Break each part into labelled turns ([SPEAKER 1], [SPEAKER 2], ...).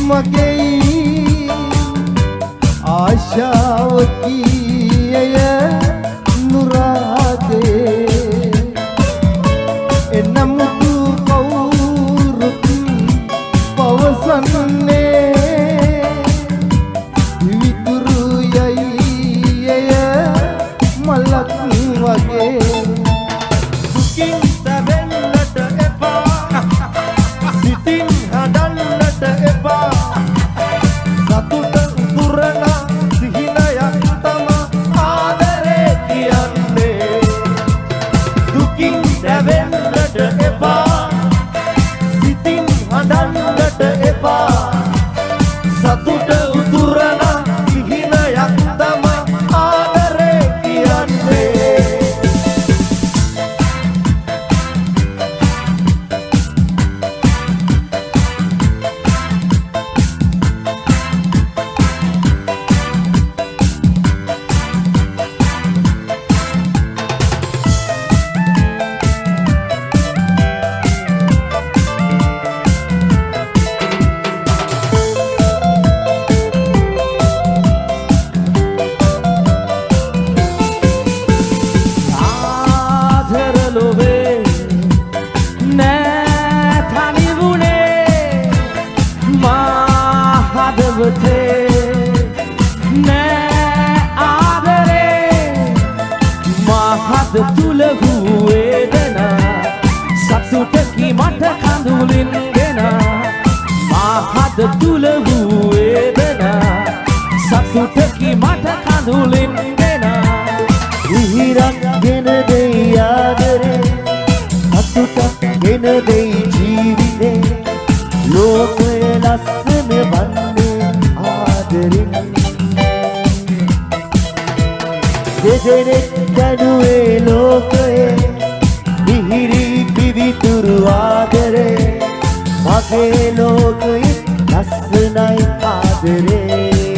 [SPEAKER 1] මගේ ආශාවකී එය නුරාදේ එනමුතු කවුරුත් පවසන්නේ විතුරු යයි එය මලක් වගේ දුකින් තැවෙන්නට එපා සිතින් හදන්නට එපා සතුට උතුරන සිහිනයක් තම ආදරේ කියන්නේ දුකින් තැවෙන්නට එපා සිතින් හදන්නට එපා සතුට උතුරන සිහිනයක් තම ආදරේ කියන්නේ තුල වේදනා සතුටකි මට කඳුලින් දෙන මහත් තුල වේදනා සතුටකි මට කඳුලින් දෙන විහිරක් ගෙන දෙයි ආදරේ සතුටක් ගෙන දෙයි ජීවිතේ ලෝකයේ ලස්සන වන්නේ ආදරෙන් දෙදෙනෙක් දැනුවේ ලෝකයේ මිහිරි පිවිතුරු ආදරේ මගේ ලෝකයේ ලස්සනයි ආදරේ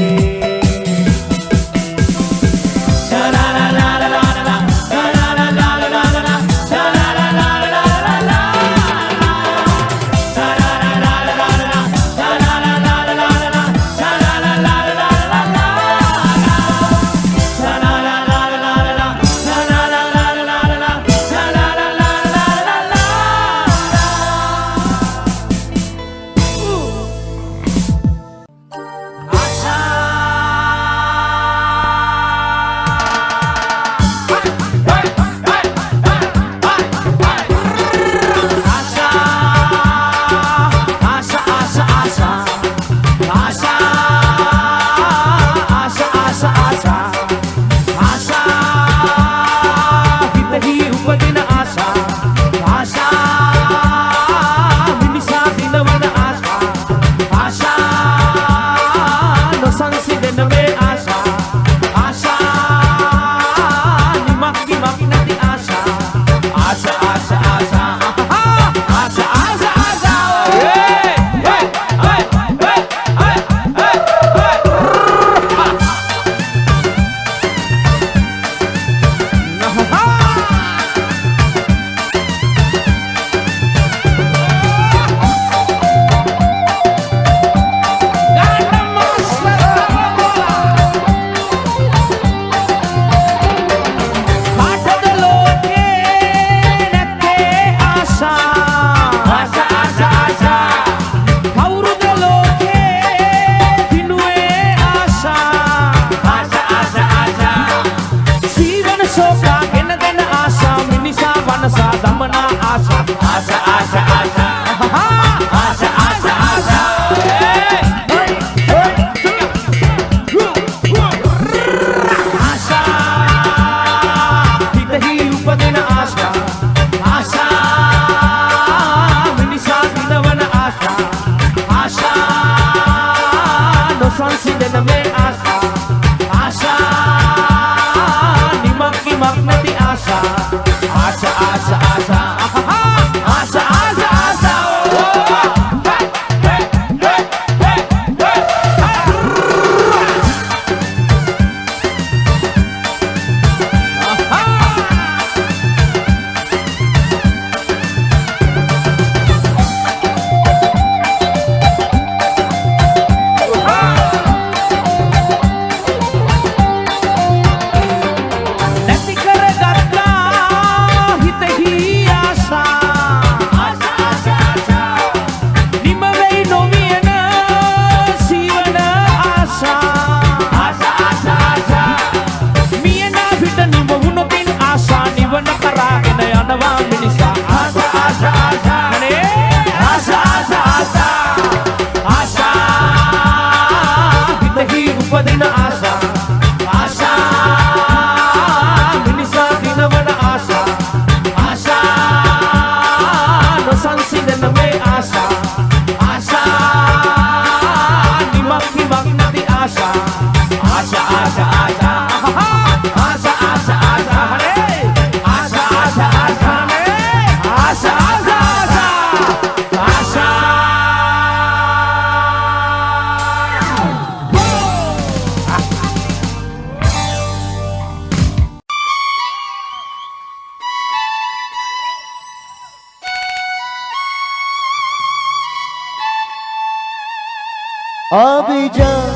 [SPEAKER 1] Abidjan,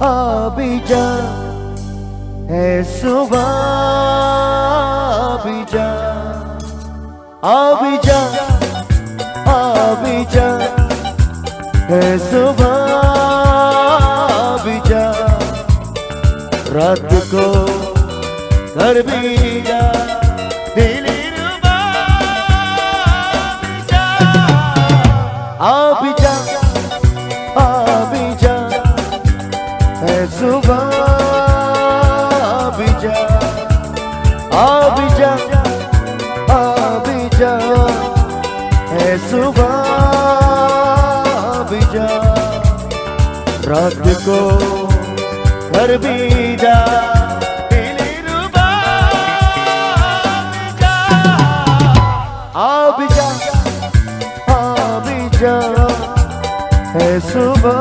[SPEAKER 1] Abidjan है सुबह Abidjan, Abidjan, Abidjan है सुबह Abidjan रात को घर भी जा दिलरुबा Abidjan, Abidjan है सुबह Abidjan, Abidjan, Abidjan है सुबह Abidjan रात को घर भी जा दिलरुबा Abidjan, Abidjan है सुबह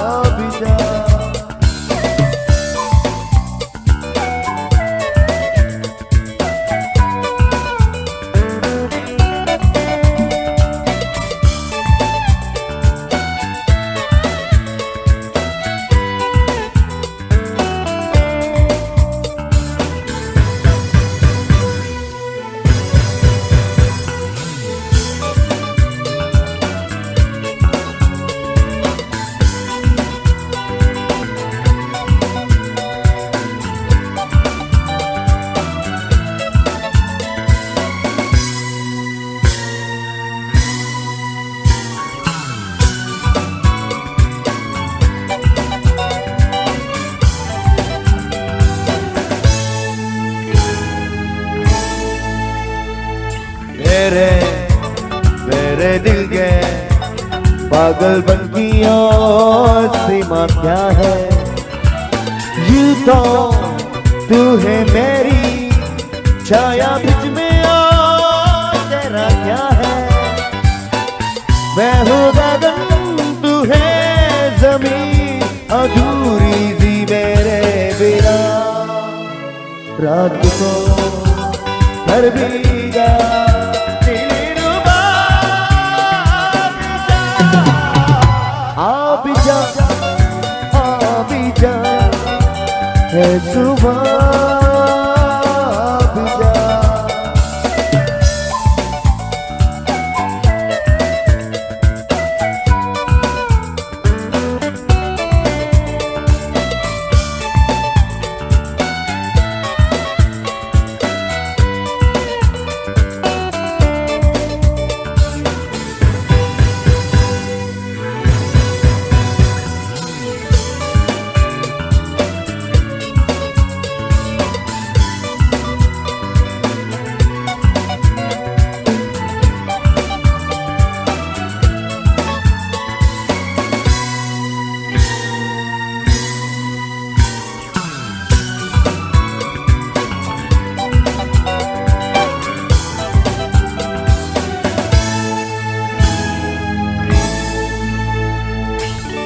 [SPEAKER 1] Abidjan मेरे दिल के पागलपन की और सीमा क्या है यूं तो तू है मेरी छाया बीच में और तेरा क्या है मैं हूँ गगन तू है ज़मीन अधूरी सी मेरे बिना रात को घर भी जा Abidjan, Abidjan है सुबह Abidjan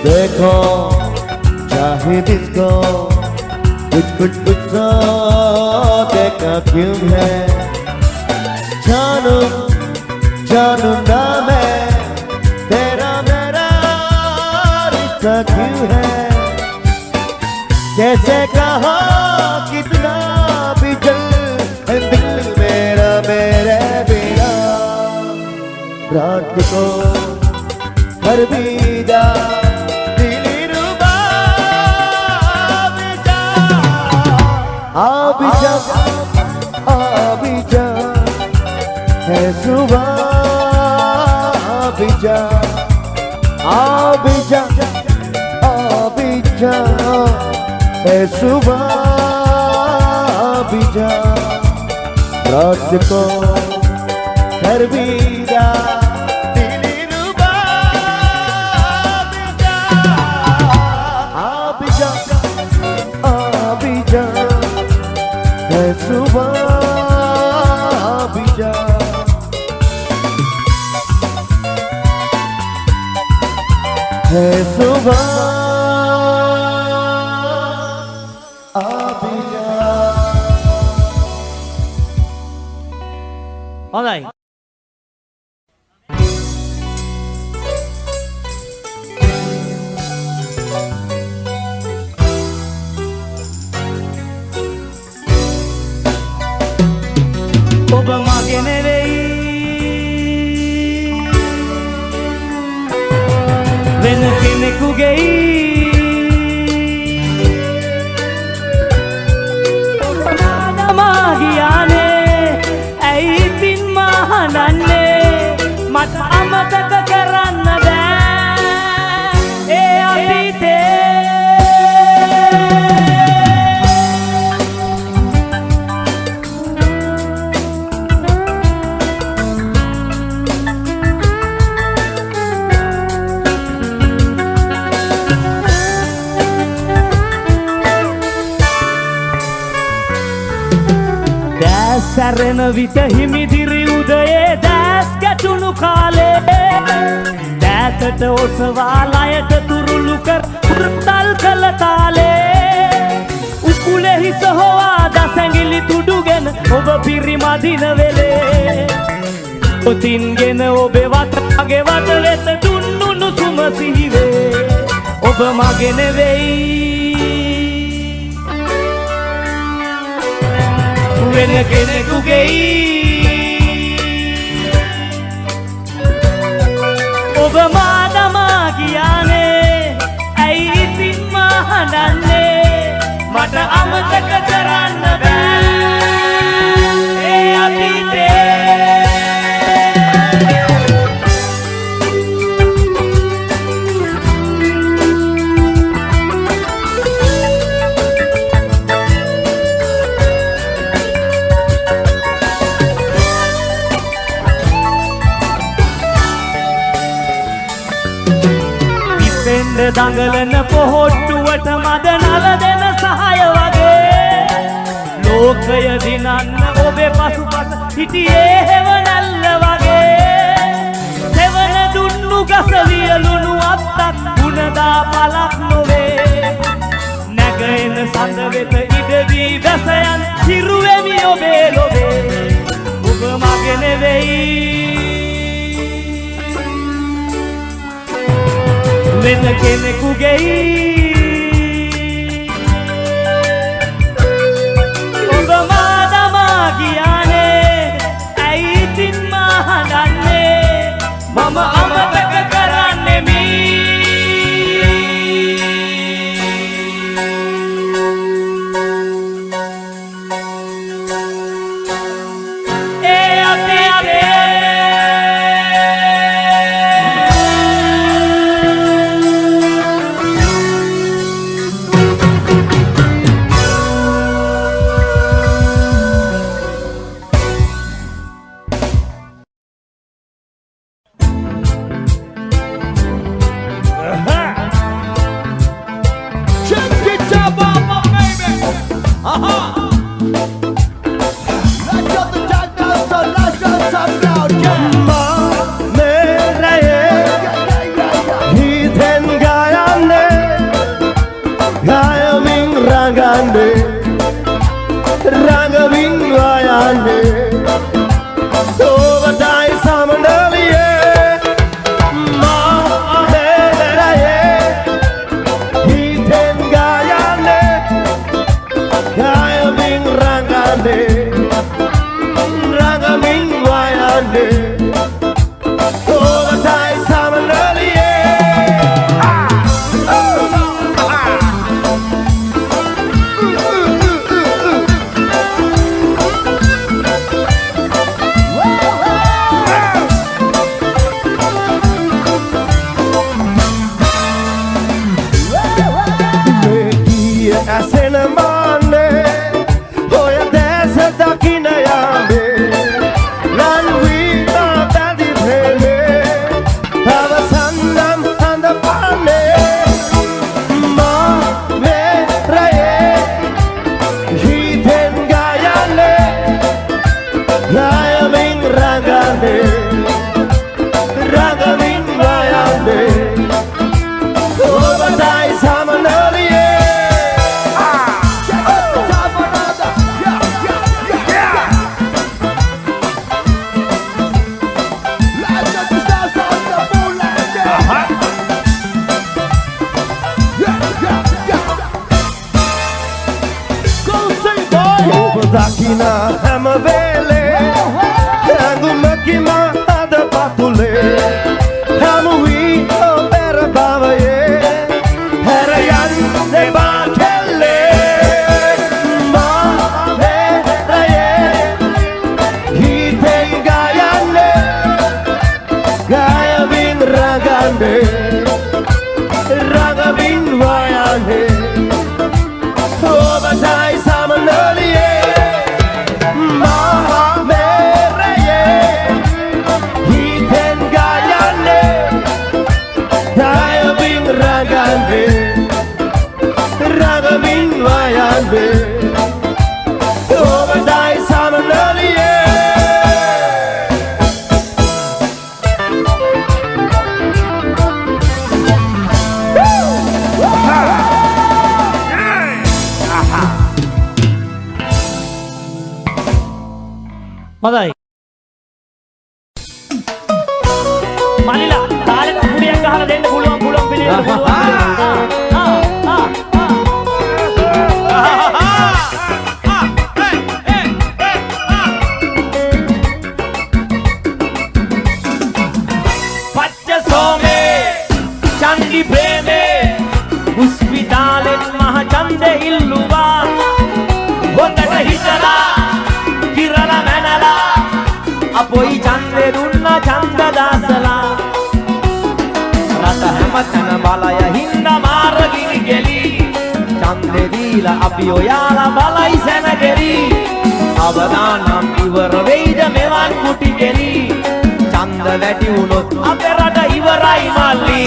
[SPEAKER 1] देखो चाहे जिसको कुछ सा देखा क्यों है जानू जानू ना मैं तेरा मेरा रिश्ता क्यों है कैसे कहा कितना भी जल है दिल मेरा मेरे बिना रात को घर भी जा Abidjan, Abidjan है सुबह Abidjan, Abidjan, Abidjan है सुबह Abidjan रात को घर भी जा दिलरुबा Abidjan, Abidjan है सुबह Abidjan है सुबह Abidjan
[SPEAKER 2] All right. අමතක කරන්න බෑ ඒ අතීතේ සැරෙන විට හිමිදිරි උදයේ දැස් ගැටුණු කාලේ දෑතට ඔසවා ලයට තුරුළු කර උරුතල් කළ තාලේ උකුලේ හිස හොවා දසැඟිලි තුඩුගෙන ඔබ පිරිමදින වෙලේ ඔතින්ගෙන ඔබේ වටගේ වට වෙත දුන්නුණු සුම සිහිවේ ඔබ මගේ නෙවෙයි වෙන කෙනෙකුගෙයි ඔබ මාදමා ගියානේ ඇයි ඉතින් මා හඬන්නේ මට අමතක කරන්න බෑ ඒ අතීතේ දඟලන පොහොට්ටුවට මද නල දෙන සහය වගේ ලෝකය දිනන්න ඔබේ පසුපස හිටියේ හෙවනැල්ල වගේ සෙවන දුන්නු ගස වියලුණු අත්තක් ගුණදා පලක් නොවේ නැගෙන සඳ වෙත ඉඩදී වැසයන් හිරුවෙමි ඔබේ ලොවේ ඔබ මගේ නෙවෙයි වෙන කෙනෙකුගෙයි ඔබ මාදමා ගියානේ ඇයි ඉතින් මා හඬන්නේ මම අමතක කරන්නෙමි ඒ අතීතේ
[SPEAKER 1] Dakina hamavele Angu makima ada patule Hamui opera bavaye Herayan de bakelle Ma heraye Hite gayane Gaya yande ragavin vayande obadai samanoliye maha mereye hiten gayande dayavin ragande ragavin vayande obadai samanoliye.
[SPEAKER 2] හොඳයි මලිලා තාලෙට කුඩියක් ගහලා දෙන්න පුළුවන් පිළිවෙල පච්ච සෝමේ චන්දි ප්‍රේමේ උස්පිතාලෙත් මහ ඡන්දෙ ඉල්ලුවා හොඳට හිතලා කිරලා මැනලා අපොයි ඡන්දෙ දුන්නා ඡන්ද දාසලා රට හැමතැන බලය හින්දා මාර්ගිනි ගෙලි ඡන්දෙ දීලා අපි ඔයාලා බලයි සැනගෙලි අවදානම් ඉවර වෙයිද මෙවන් කුටි ගෙලි ඡන්ද වැඩි වුණොත් අපේ රට ඉවරයි මල්ලි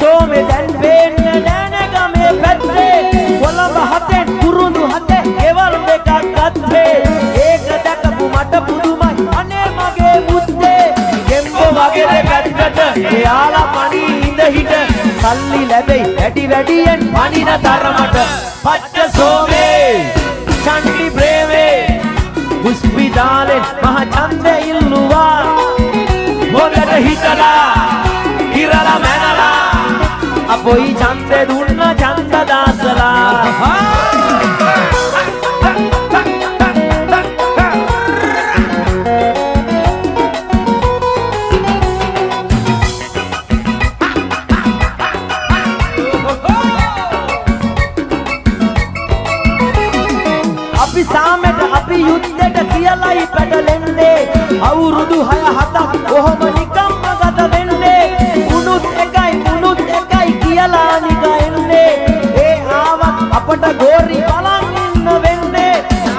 [SPEAKER 2] සෝමේ දැන් පේන්නේ නෑනේ ගමේ පැත්තේ කොළඹ හතෙන් කුරුඳු හතේ ගෙවල් දෙකක් ගත්තේ ඒක දැකපු මට පුදුමයි අනේ මගේ මුත්තේ ගෙම්බෝ වගේ දෙපැත්තට එයාලා පණි ඉඳ හිට සල්ලි ලැබෙයි වැඩි වැඩියෙන් පණින තරමට පච්ච සෝමේ චන්දි ප්‍රේමේ උස්පිතාලේ මහ ඡන්දෙ ඉල්ලුවා හොඳට හිතලා කිරලා මැනලා අපොයි ඡන්දෙ දුන්න ඡන්ද දාසලා අපි සාමෙට අපි යුද්ධෙට කියලායි පැටලෙන්නේ අවුරුදු 6-7ක් කොහොම නිකම්ම ගත වෙන්නේ මුනුත් එකයි කියලා නිකන්නේ ඒ ආවත් අපට ගෝරි බලන් ඉන්න වෙන්නේ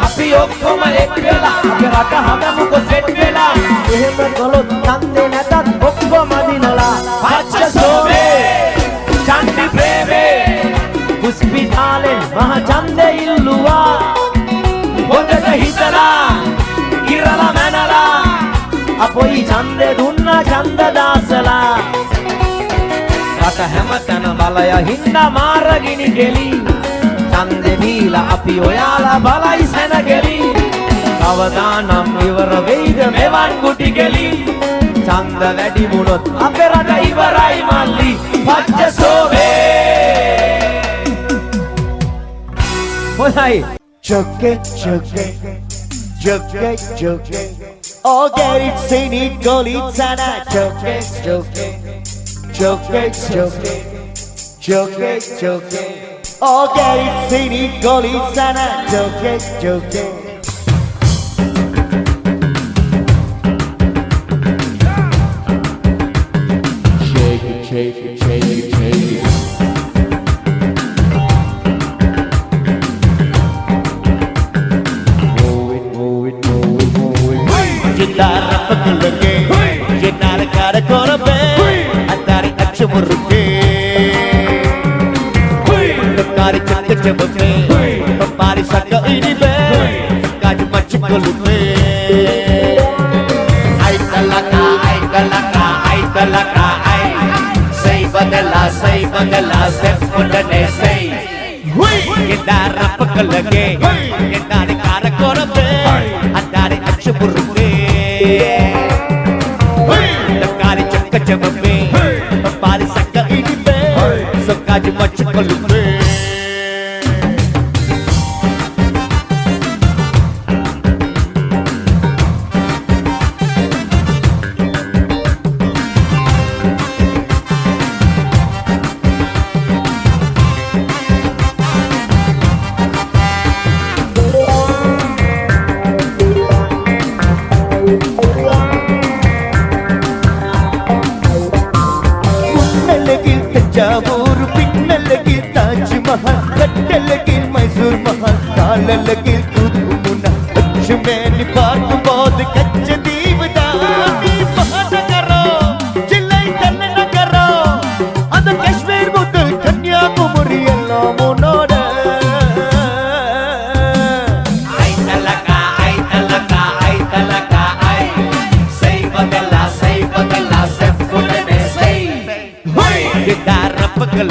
[SPEAKER 2] අපි ඔක්කොම එක් වෙලා අපේ රට හදමුකෝ සෙට් වෙලා එහෙම කළොත් ඡන්දේ නැතත් ඔක්කොම දිනලා පච්ච සෝමේ චන්දි ප්‍රේමේ උස්පිතාලෙන් මහ ඡන්දෙ ඉල්ලුවා හොඳට හිතලා කිරලා මැනලා අපොයි ඡන්දෙ දුන්නා ඡන්ද දාසලා රට හැමතැන බලය හින්දා මාර්ගිනි ගෙලි ඡන්දෙ දීලා අපි ඔයාලා බලයි සැනගෙලි අවදානම් ඉවර වෙයිද මෙවන් කුටි ගෙලි ඡන්ද වැඩි වුණොත් අපේ රට ඉවරයි මල්ලි පච්ච සෝමේ හොඳයි
[SPEAKER 1] Joke, joke, joke, joke. Oh, get it, sing it, go it, sana. Joke, joke, joke, joke, joke, joke. Oh, get it, sing it, go it, sana. Joke, joke. Shake it, shake it, shake it, shake it. Jenara cara korabe andari achu muruke Tokari chatte chabuke Topari saka ini be Kaju machu kolupe Ay talaka, ay talaka, ay talaka, ay Say badala, step undane say Jenara pakalage Jenara cara korabe andari achu muruke Tokari chatte chabuke Topari saka ini be Kaju machu kolupe கல்லழகில் தூக்கும் முன்னா லட்சுமேனி பார்க்கும் போது கச்ச தீவுதான் நீ மகாநகரம் ஜில்லை தலைநகரம் அந்த காஷ்மீர் முதல் கன்னியாகுமரி எல்லாம் உன்னோட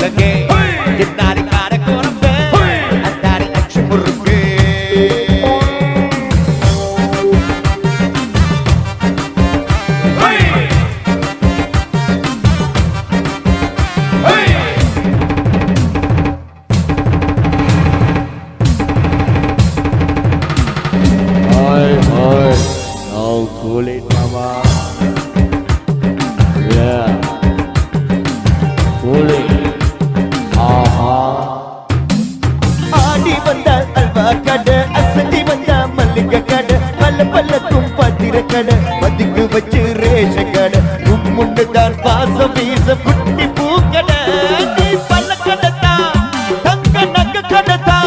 [SPEAKER 1] Lagi, kita di kada korbe, antara action murke. Hey, hey. Hi, hi, now cool it, mama. Yeah, cool it. ஆடி வந்தால் அல்வா கடை அசதி வந்தா மல்லிகை கடை பல்ல பல்லக்கும் பத்திர கடை மதிக்கு வச்சு ரேஷ கடை முன்னு தான் பாசம் வீச குட்டி பூக்கடை நீ பல்ல கடத்தா தங்க நக்க கடத்தா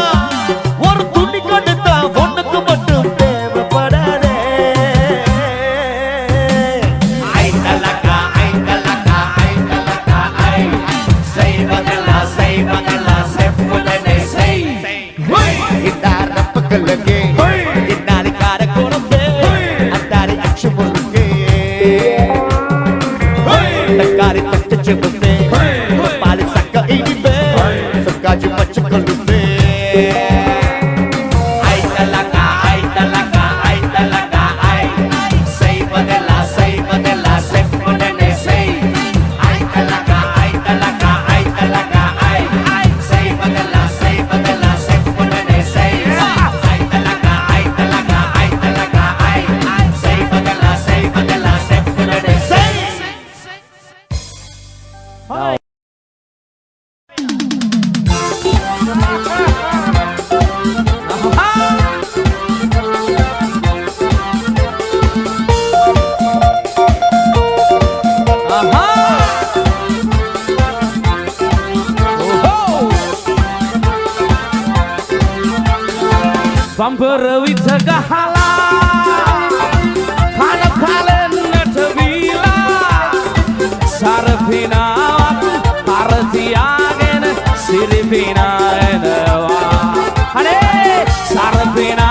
[SPEAKER 1] ஒரு துணி கடத்தா ஒண்ணுக்கு மட்டும் தேவைப்படாதே Lagi, kita di kada korbe, antara action murke. Negari tak cebute, paling saka ini be, sekaju macam kalute. Ay talaga, ay. Say badela, say funene say. Ay talaga, ay. Say badela, say funene say.
[SPEAKER 2] Bumper with a gahala, Kana Kalen Natavila, Sarafina, Paratiagan, Siripina, and Hane, Sarafina,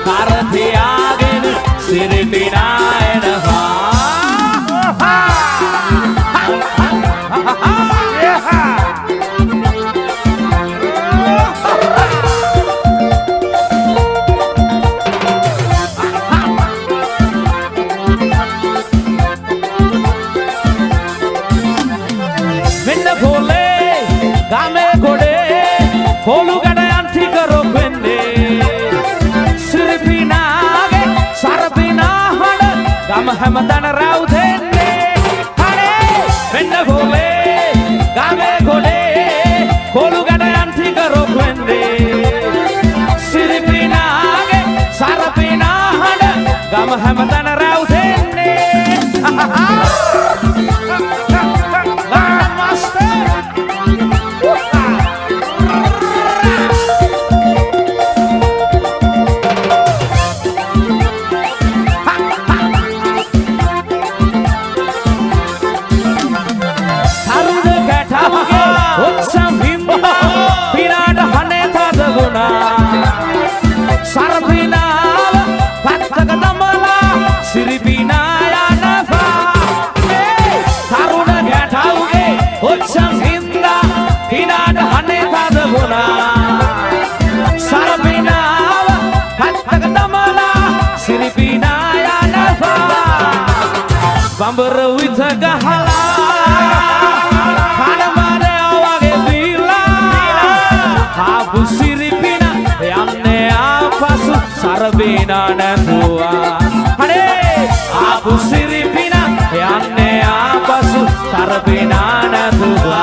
[SPEAKER 2] Paratiagan, Siripina, and Holu gada anti karo bende, Siripina ge, Sarapina hada, gam hamadan rau denne. Hare, bende bole, game gode, holu gada anti karo bende, Siripina ge, Sarapina hada, gam hamadan rau denne. Sarapina, Patagdamala, Siripina, Yanafa, Taruna Gatauge, Utsam Hinda, Pina, Haneta, the Buna, Sarapina, Patagdamala, Siripina, Yanafa, Bambara with a Gahala, Hanamada, Wagavila, Abu Siripina, Yamne Apasu, Sarabina Natua. Hare, Abu Siripina, Yamne Apasu, Sarabina Natua.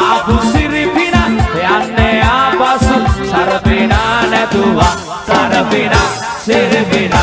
[SPEAKER 2] Abu Siripina, Yamne Apasu, Sarabina Natua. Sarabina, Siripina.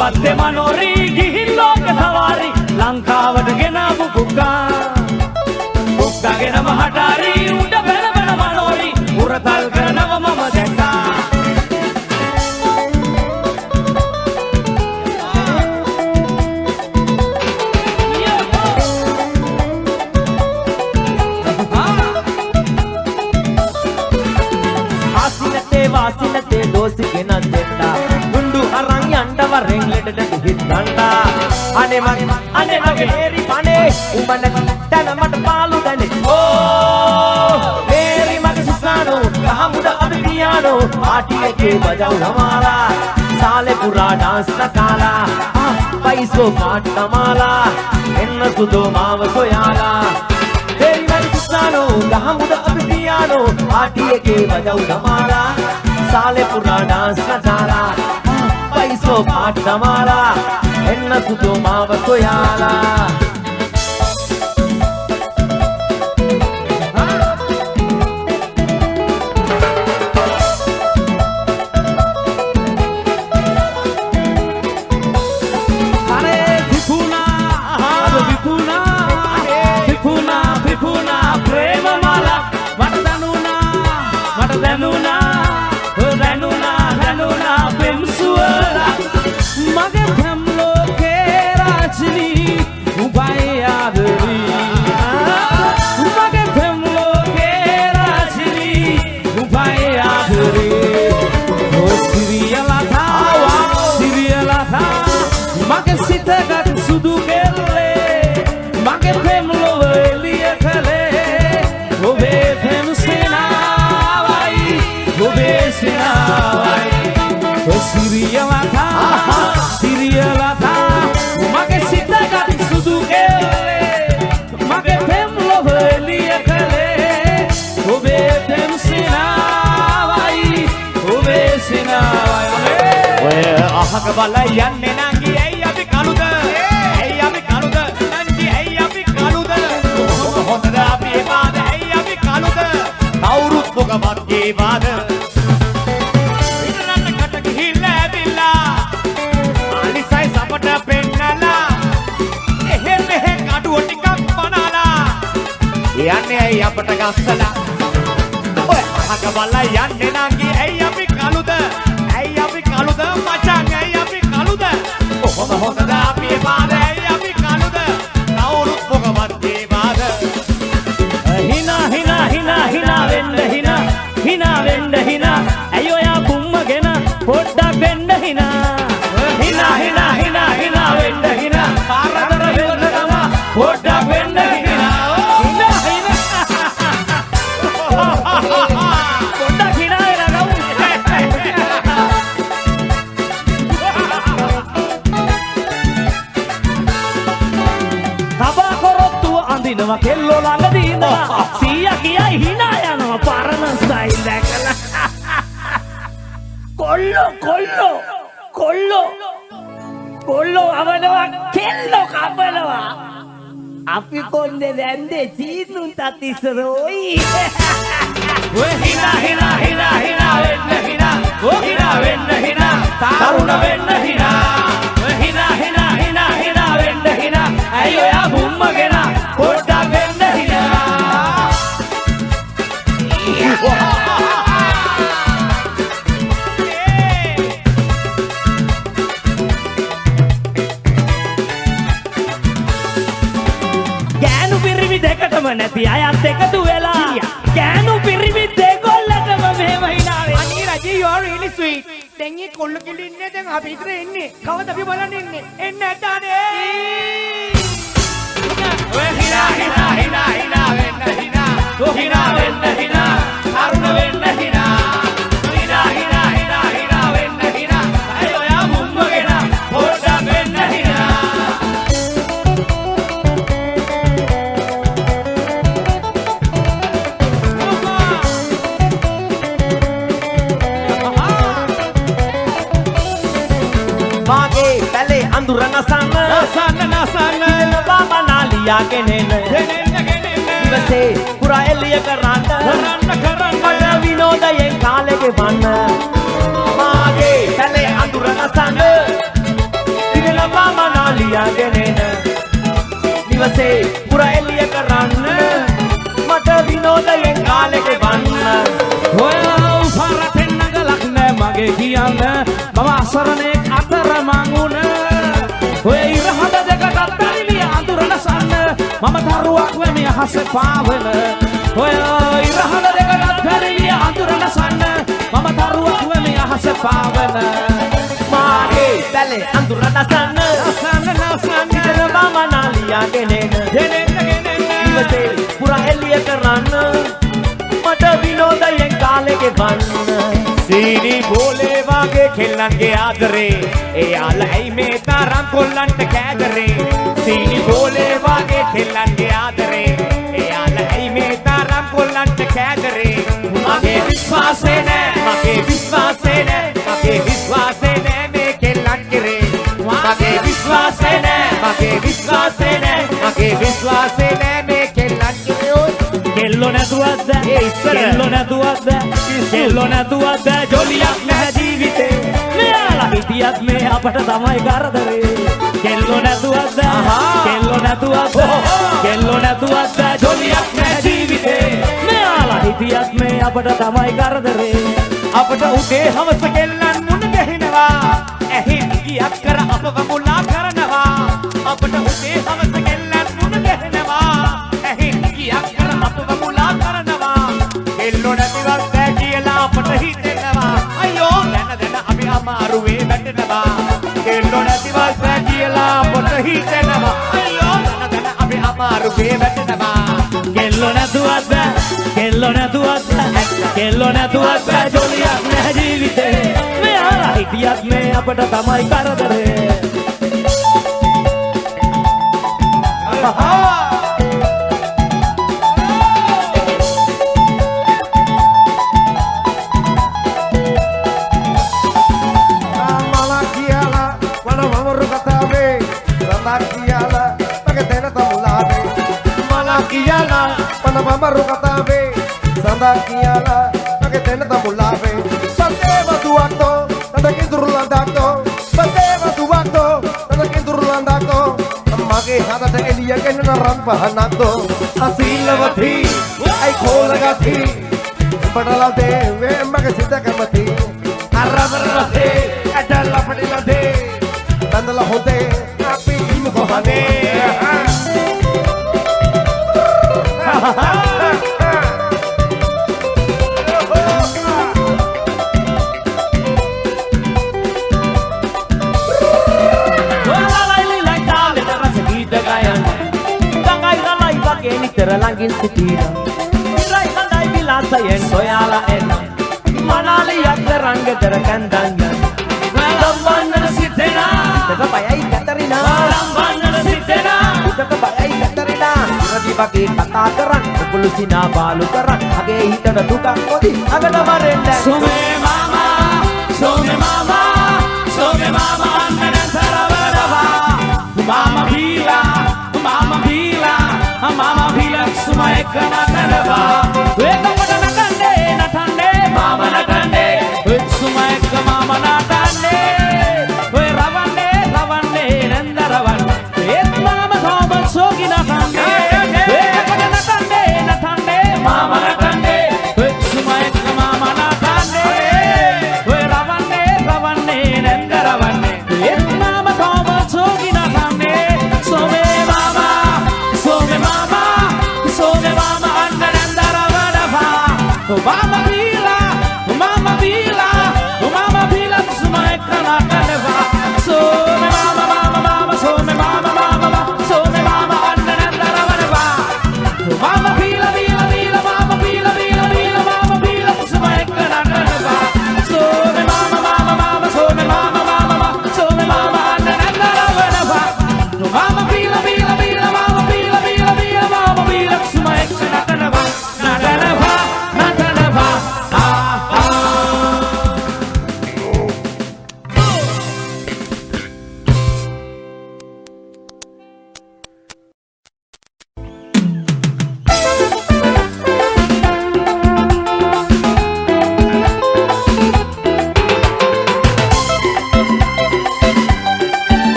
[SPEAKER 2] වත්තේ මනෝරි ගිහින් ලෝක සවාරි ලංකාවට ගෙනාවු පුක්කා පුක්කාගෙන මහටාරි උඩ බැන බැන මනෝරි උරතල් කරනව මම දැක්කා වාසිනතේ දෝසි ගෙනත් දෙන්නා මුණ්ඩු අරන් යන්න වරෙන් ලෙඩට හිටන්නා අනේ මගේ හේරි පනේ උඹන තන මට පාලු දනේ ඕ හේරි මගේ සුසානෝ ගහමුඩ අද පියානෝ පාටියේ බජව් හමාලා साले पूरा डांस नकाला पैसो पाट कमाला එන්න සුදෝ මාව සොයාලා හේරි මගේ සුසානෝ ගහමුඩ අද පියානෝ පාටියේ බජව් හමාලා साले पूरा डांस नचाला पैसो पाट दमाला एन्न सुतो माव सोयाला अरे विपुना प्रेम माला मट दनुना मगे हम लोग के राजनी उबाई आदरी मगे हम लोग के राजनी उबाई आदरी वो सीरियल था मगे सीता सुदू के ले मगे हम लोग लिए खले वो बे हम सिनावाई वो बे सिनावाई वो सीरियल था मगे सीता गाती सुदू के मगे फेम लोभलिया खले ओबे फेम सिनावाई ओबे सिनावाई ओए अहक बाला यन्ने नांगी ऐ अभी कालुद नंजी ऐ अभी कालुद होतदा अभी बाद ऐ अभी कालुद कौरुत पोग बागे बाद යන්නේ ඇයි අපට ගස්සලා ඔය අහක බලලා යන්නේ නංගි ඇයි අපි කලුද මචං ඇයි අපි කලුද කොහොම හොඳද අපි පාද ඇයි අපි කලුද කවුරුත් මොකවත් ඒ පාද හිනා වෙන්න ඇයි ඔයා කුම්මගෙන පොඩ්ඩක් වෙන්න හිනා වෙන්න පාරතර වෙන්න තමයි පොඩ්ඩක් වෙන්න අඳිනවා කෙල්ලෝ ළඟදී ඉඳලා සීයා කියයි hina යනවා පරණ ස්ටයිල් දැකලා කොල්ලෝ අවනවා කෙල්ලෝ කපනවා අපි කොන්දේ දැන්දේ සීනුන් තතිසරෝයි ඔය hina වෙන්න තරුණ වෙන්න hina ඔය hina වෙන්න ඇයි ඔයා බුම්මගෙන පොඩ්ඩක් වෙන්න ගෑනු පිරිමි දෙකටම නැති අයත් එකතු වෙලා ගෑනු පිරිමි දෙකොල්ලටම මෙහෙම හිනාවේ අනේ රජේ you are really sweet දැන් මේ කොල්ල කිලි ඉන්නේ දැන් අපි ඉතර එන්නේ කවද අපි බලන්න එන්නේ එන්න ඇත්තානේ hina වෙන්න අරුණ වෙන්න hina වෙන්න ඇයි ඔයා මුම්මගෙන පොඩ්ඩක් වෙන්න hina මාගේ පැලේ අඳුර නසන්න බාබා නාලියා ගෙනෙන්න ඉවසේ පුරා එළිය කරන්න මට විනෝදයෙන් කාලෙ ගෙවන්න මාගේ පැලේ අඳුර නසන්න ලියාගෙන එන නිවසේ පුර එළිය කරන්න මට විනෝදයෙන් කාලෙක වන්න
[SPEAKER 3] ඔය උපරටෙන් නගලක් නෑ මගේ කියන්න මම අසරණෙක් අතර මංගුණ ඔය ඉරහඳ දෙකටත් බැරිවිය අඳුර නසන්න මම දරුවක් වෙමි අහස පාවෙන ඔය ඉරහඳ දෙකටත් බැරිවිය අඳුර නසන්න මම දරුවක් වෙමි අහස පාවෙන
[SPEAKER 2] මාගේ දැලේ අඳුර නසන්න ඉතන මම නාලියාගෙන එන නිවසේ පුර එළිය කරන්න මට විනෝදයෙන් කාලෙක වන්න
[SPEAKER 4] සීනි බෝලේ වාගේ කෙල්ලන්ගේ ආදරේ එයාලා ඇයි මේ තරම් කොල්ලන්ට කෑදරේ සීනි බෝලේ වාගේ කෙල්ලන්ගේ ආදරේ එයාලා ඇයි මේ තරම් කොල්ලන්ට කෑදරේ මගේ විශ්වාසේ නෑ මගේ විශ්වාසේ නෑ මේ කෙල්ලන් කෙරේ මගේ විශ්වාසේ නෑ මේ කෙල්ලන් කෙරේ
[SPEAKER 3] කෙල්ලෝ නැතුවත්ද කෙල්ලෝ නැතුවත්ද ජොලියක් නැහැ ජීවිතේ මෙයාලා හිටියත් මේ අපට තමයි කරදරේ කෙල්ලෝ නැතුවත්ද ජොලියක් නැහැ ජීවිතේ මෙයාලා හිටියත් මේ අපට තමයි කරදරේ
[SPEAKER 4] අපට උදේ හවස කෙල්ලන් මුණ ගැහෙනවා ඇහෙන් ගියක් කර අපව මුලා කරනවා අපට උදේ හවස කෙල්ලන් මුණ ගැහෙනවා ඇහෙන් ගියක් කර අපව මුලා කරනවා කෙල්ලෝ නැතිවත් බෑ කියලා අපට හිතෙනවා අයියෝ දැන අපි අමාරුවේ වැටෙනවා කෙල්ලෝ නැතිවත් බෑ කියලා අපට හිතෙනවා අයියෝ දැන අපි අමාරුවේ වැටෙනවා
[SPEAKER 3] කෙල්ලෝ නැතුවත්ද ජොලියක් නැහැ ජීවිතේ මෙයාලා හිටියත් මේ අපට තමයි කරදරේ
[SPEAKER 5] Mamaru katabe, sandakiala, pagetena tamulabe. Bateva duakto, nadakin durulandakto. Bateva duakto, nadakin durulandakto. Mage hada de elia kenna rampahanakto. Asilavathi, ai kholagathi. Padala de ve mage sita kamati. Arravarate, adala padila de. Dandala hote, api imko hane.
[SPEAKER 2] Langin sitira Rai kandai bilasayen soyala ena Manali yakterang gederakandangan Lamban sitena Tetabayay Katarina Lamban sitena Tetabayay Katarina Radi bagi katakaran Kulusina balukaran Age hitana tukang kodi Agada marenda
[SPEAKER 3] Some mama Annanan saravadava Mama bila Suma ekana tanava Weka pada natande Mama natande Suma ekka mama natande We ravande Nanda ravan Et mama thoma sogi natande Weka pada natande Mama natande Suma ekka mama natande We ravande Nanda ravan Et mama thoma sogi natande Mama bila Suma ekana tanava So me mama So me mama So me mama Annanan ravanava Mama bila Mama bila Suma ekana tanava So me mama So me mama So me mama Annanan ravanava Mama bila Mama bila Suma ekana tanava Natanava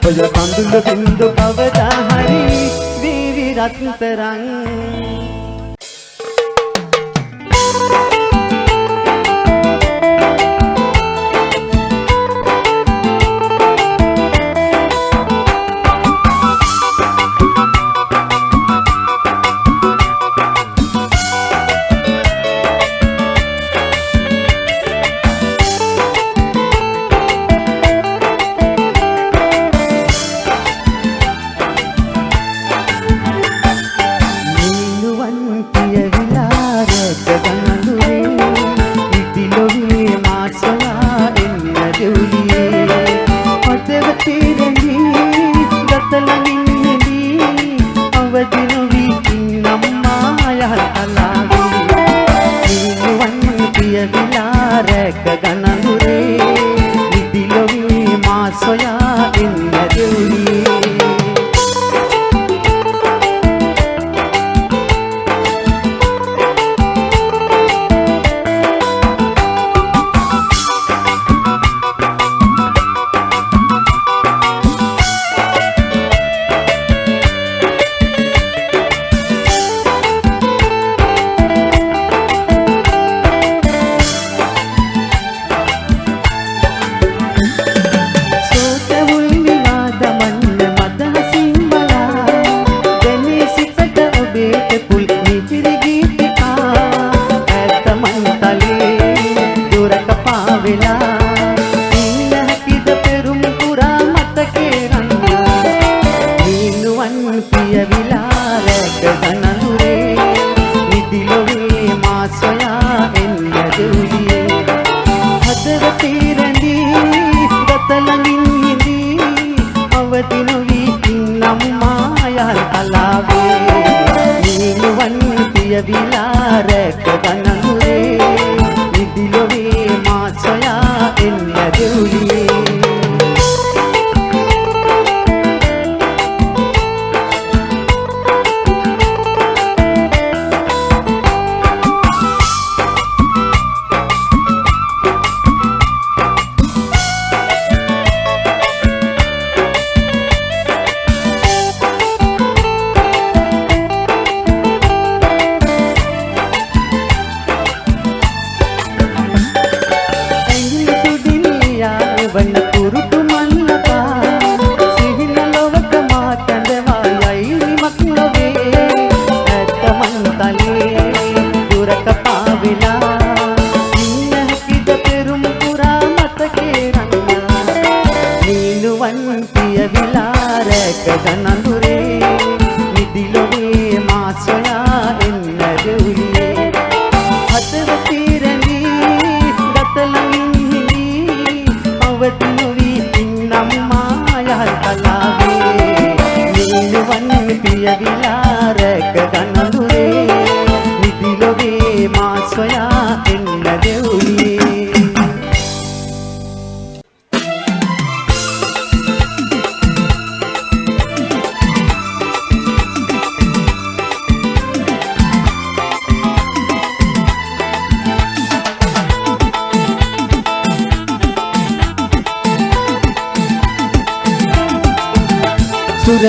[SPEAKER 1] ඔය සුර කඳුළු බින්දු කවදා හරි වීවි රත්තරන්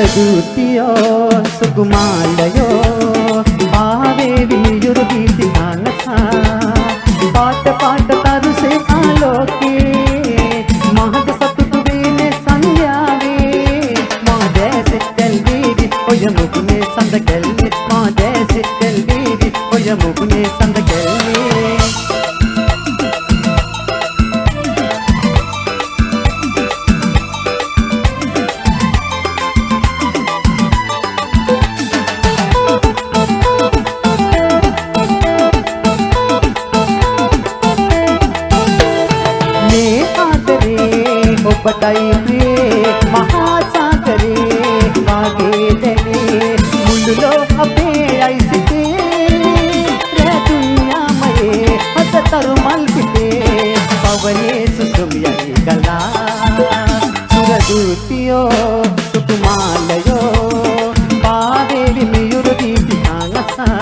[SPEAKER 6] සුරදූතියෝ සුකුමාලයෝ ආවේ වියුරු ගීති ගානසා පාට පාට තරුසේ ආලෝකේ මහද සතුටු වේනේ සංඥාවේ මා දැසේ දැල්වේවි ඔය මුකුනේ සඳ කැල්ලේ මා දැසේ දැල්වේවි ඔය මුකුනේ සඳ කැල්ලේ
[SPEAKER 1] ඔබටයි ප්‍රියේ මහා සාගරේ වාගේ දැනේ මුළුලෝ අපේ අයිසිතේ රැඳුන්යාමයේ අතතරු මල් පිටේ පවනේ සුසුම් යයි ගලා සුරදූතියෝ සුකුමාලයෝ පාදේවි මියුරු දීපි ආනසා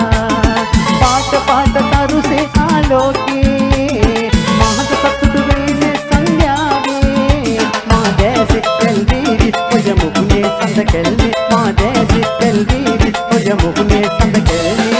[SPEAKER 1] පාට පාට තරුසේ ආලෝකේ මහත සතුටු වේනේ සංඥාවේ මා දැසේ කල්වේවි ඔය
[SPEAKER 6] සඳ කෙල්මි මා දැසි කෙල්වි ඔය මුහුණේ සඳ කෙල්මි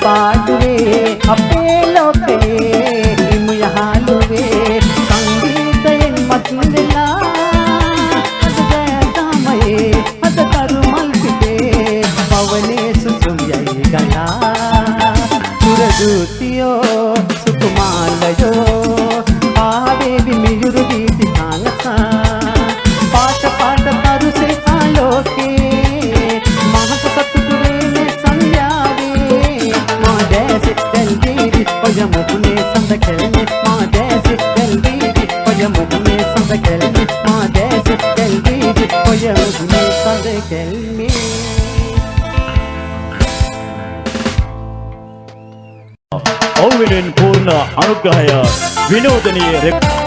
[SPEAKER 6] පාඩුවේ අපේ ලෝකයේ හිමු යහළුවේ සංගීතයෙන් මත් වෙලා අද තමයේ අද කරුමල් පිටේ පවනේ සුසුම් යයි ගලා සුරදූතියෝ සුකුමාලයෝ ආවේ විමියුරු දීති කාලසා පාට පාට පරුසේ ආලෝකේ මහත සතුටු වේනේ සංයාවේ ඔය මුහුණේ සඳ කෙල්මි මා දැසි කෙල්වි ඔය මුහුණේ සඳ කෙල්මි මා දැසි කෙල්වි ඔය මුහුණේ සඳ කෙල්මි
[SPEAKER 1] ඔව්වෙනෙන් පූර්ණ අනුග්‍රහය විනෝදනීය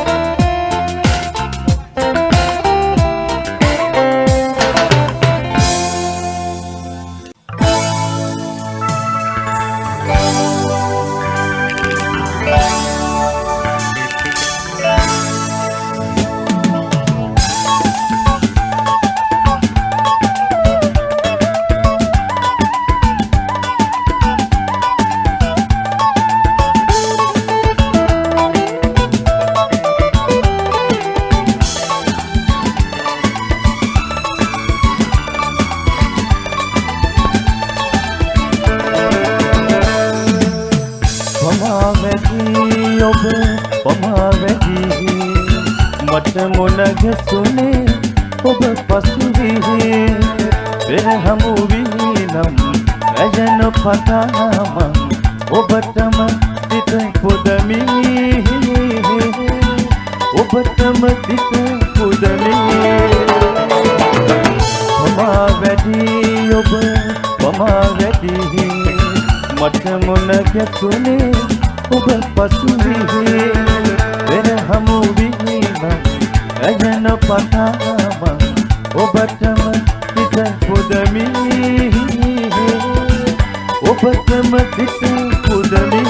[SPEAKER 7] මට මොන ගැසුනේ ඔබ පසුවිහි පෙර හමු වීනම් ඇයන පතාම ඔබටම සිත පුදමි ඔබටම සිත පුදමි පමා වැඩි ඔබ පමා වැඩි මට මොන ගැසුනේ ඔබ පසුවිහි පෙර හමු ඇයන පතාම ඔබටම සිත පුදමි ඔබටම සිත පුදමි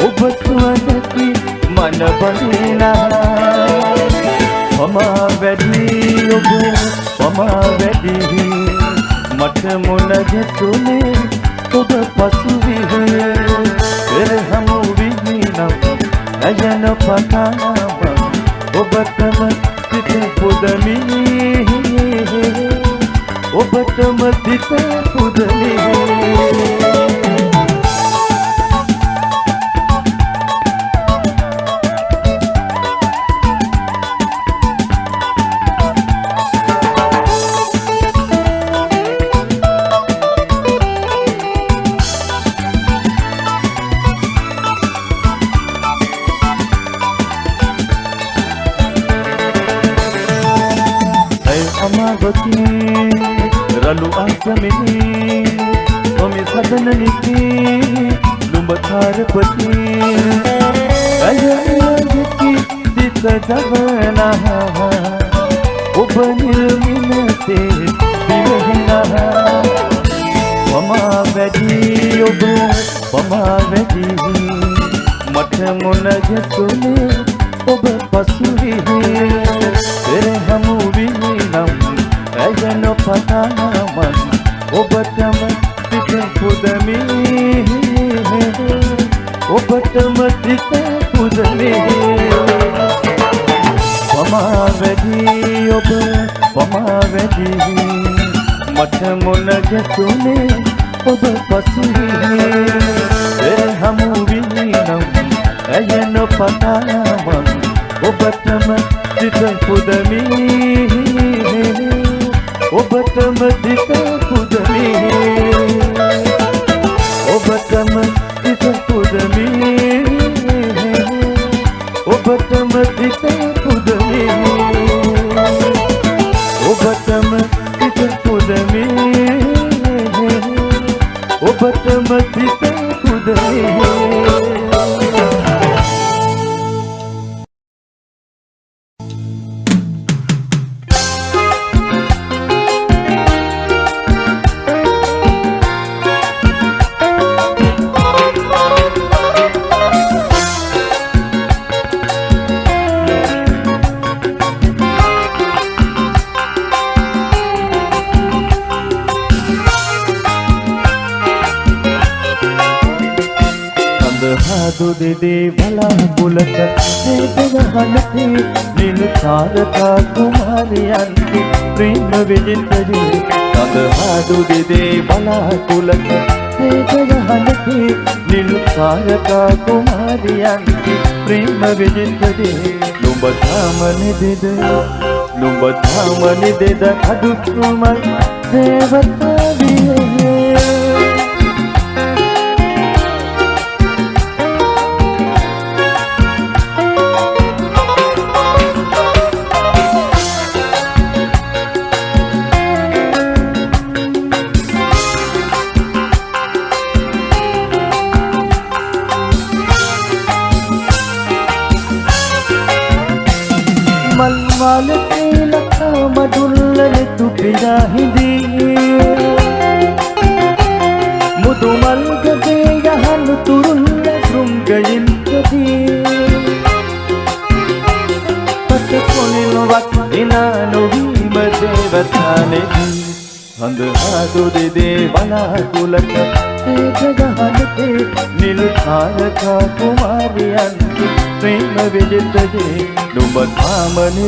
[SPEAKER 7] ඔබ සුවඳකි මන බඳිනා පමා වැඩි ඔබ පමා වැඩි මට මොන ගැසුනේ ඔබ පසුවිහි පෙර හමු වීනම් ඇයන පතාම ඔබටම සිත පුදමි ඔබටම සිත පුදමි රළු අසමිනි ඔමි සදන නිති නුඹ කාරපති අයයකි සිත දවනා ඔබ නිල්මිනසේ දිවහිනා පමා වැඩි ඔබ පමා වැඩි මට මොන ගැසුනේ ඔබ පසුවිහි පෙර හමු වීනම් ඇයන පතාම ඔබටම සිත පුදමි ඔබටම සිත පුදමි පමා වැඩි ඔබ පමා වැඩි මට මොන ගැසුනේ ඔබ පසුවේ හමු විනම් ඇය නොපතාමන් ඔබටම සිත පුදමි ඔබටම සිත පුදමි ඔබටම සිත පුදමි ඔබටම සිත පුදමි ඔබටම සිත පුදමි ඔබටම සිත පුදමි දෙදේ බලාපොලක හේතගහනති නිලු තාරකා කුමාරයන්ති ප්‍රේම විජිතදී සඳහාදු දෙදේ බලාපොලක හේතගහනති නිලු තාරකා කුමාරයන්ති ප්‍රේම විජිතදී නුඹ තාමනි දෙද අදුක්මල් දේවතාවියේ මුදුමල්ගගේ යහන් තුරුල්ල ගෘංගයින්කදී පට කොනිල්වත් එනා නොවීම දේවතානෙදී හඳහාදු දෙදේ බලාකුලක ඒකගහනතේ නිලු තාරකා කුමාරයන්ති ප්‍රේම විජිතදී නුඹ තාමනි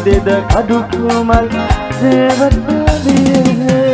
[SPEAKER 7] දෙද අදුක්මල් දේවතාවියේ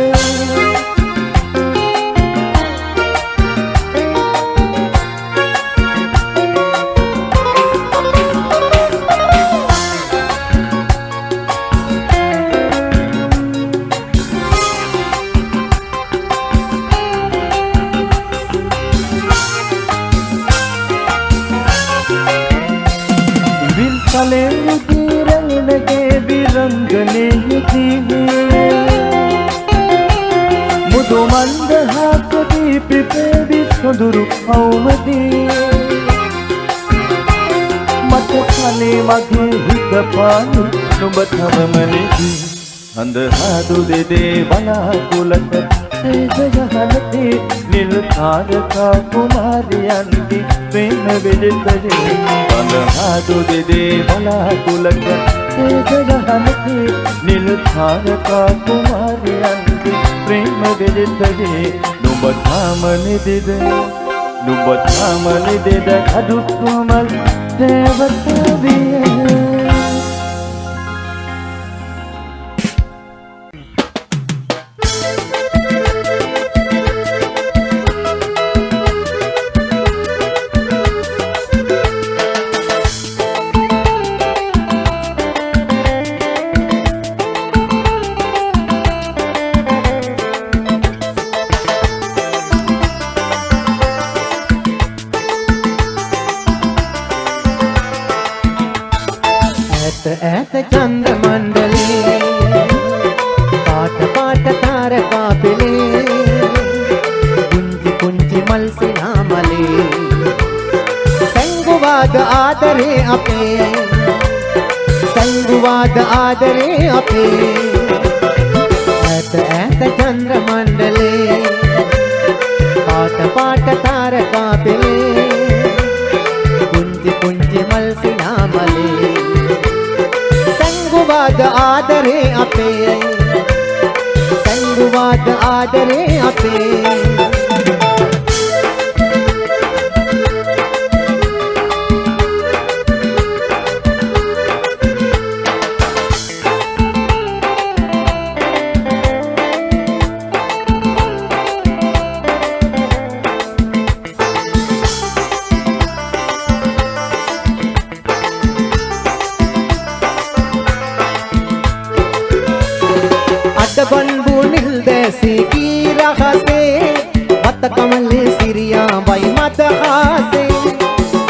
[SPEAKER 7] මුදුමන්ද හාකදී පිපේවි සොඳුරු අවමදී මට කනේ මගේ හිත පානු නුඹ තමමනෙදී හඳහාදු දෙදේ බලාකුලක ඒකගහනතේ නිලු තාරකා කුමාරයන්ති ප්‍රේම විජිතදී හඳහාදු දෙදේ බලාකුලක ඒකගහනතේ නිලු තාරකා කුමාරයන්ති ප්‍රේම විජිතදී නුඹ තාමනි දෙද අදුක්මල් දේවතාවියේ
[SPEAKER 6] ඈත චන්ද්‍ර මණ්ඩලේ පාට පාට තාරකා පෙළේ පුංචි පුංචි මල් සිනාමලේ සංගුවාද ආදරේ අපේ ඈත චන්ද්‍ර මණ්ඩලේ පාට පාට තාරකා පෙළේ පුංචි පුංචි මල් සිනාමලේ संगुवाद आदरे अपे අඩබන්බු නිල් දැසී කී රහසේ වත කමලේ සිරියාවයි මදහසේ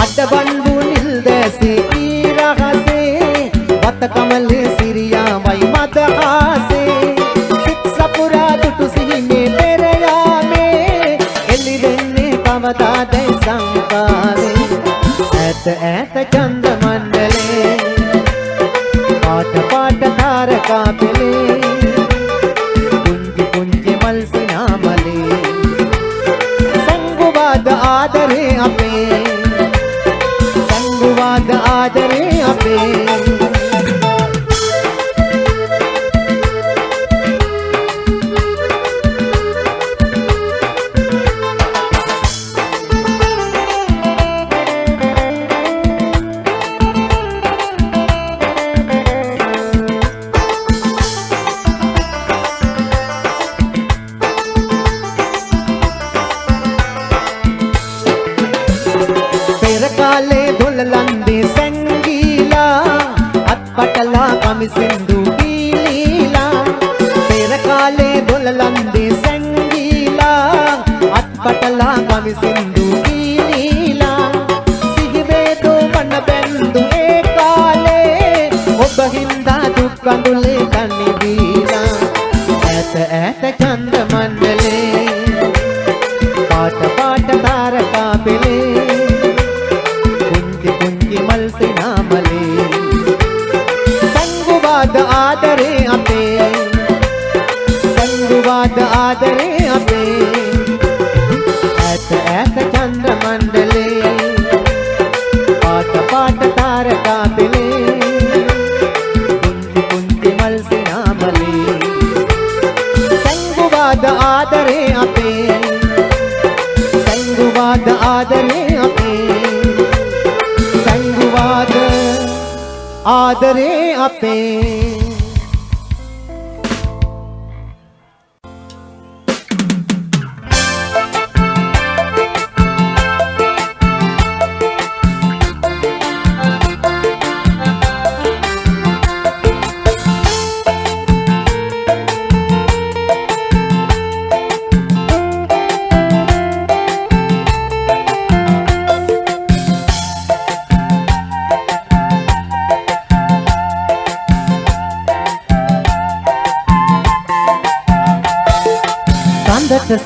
[SPEAKER 6] අඩබන්බු නිල් දැසී කී රහසේ වත කමලේ සිරියාවයි මදහසේ සිත් සපුරා දුටු සිහිනේ පෙර යාමේ එළි වෙන්නේ කවදාදයි සංකාරේ ඈත ඈත චන්ද මණ්ඩලේ පාට පාට තාරකා පෙළේ පුංචි පුංචි මල් සිනාමලේ සංගුවාද ආදරේ අපේ සංගුවාද ආදරේ අපේ सिंधु की लीला तेरे काले दुल्हलंदी संगीला अटपटला कवि सिंधु की लीला सिगवे तो मन बेंदु ए काले ओ बहिंदा दुखंदुले कनि बीला ऐत ऐत चंद मंडले पाट पाट तारका पिले कुंजी कुंजी मल सिनामले आदरे अपे संगवाद आदरे अपे ऐत ऐत चंद्र मंडले पाट पाट तारका पिले कुंती कुंती मल सिनामले संगवाद आदरे अपे संगवाद आदरे अपे संगवाद आदरे अपे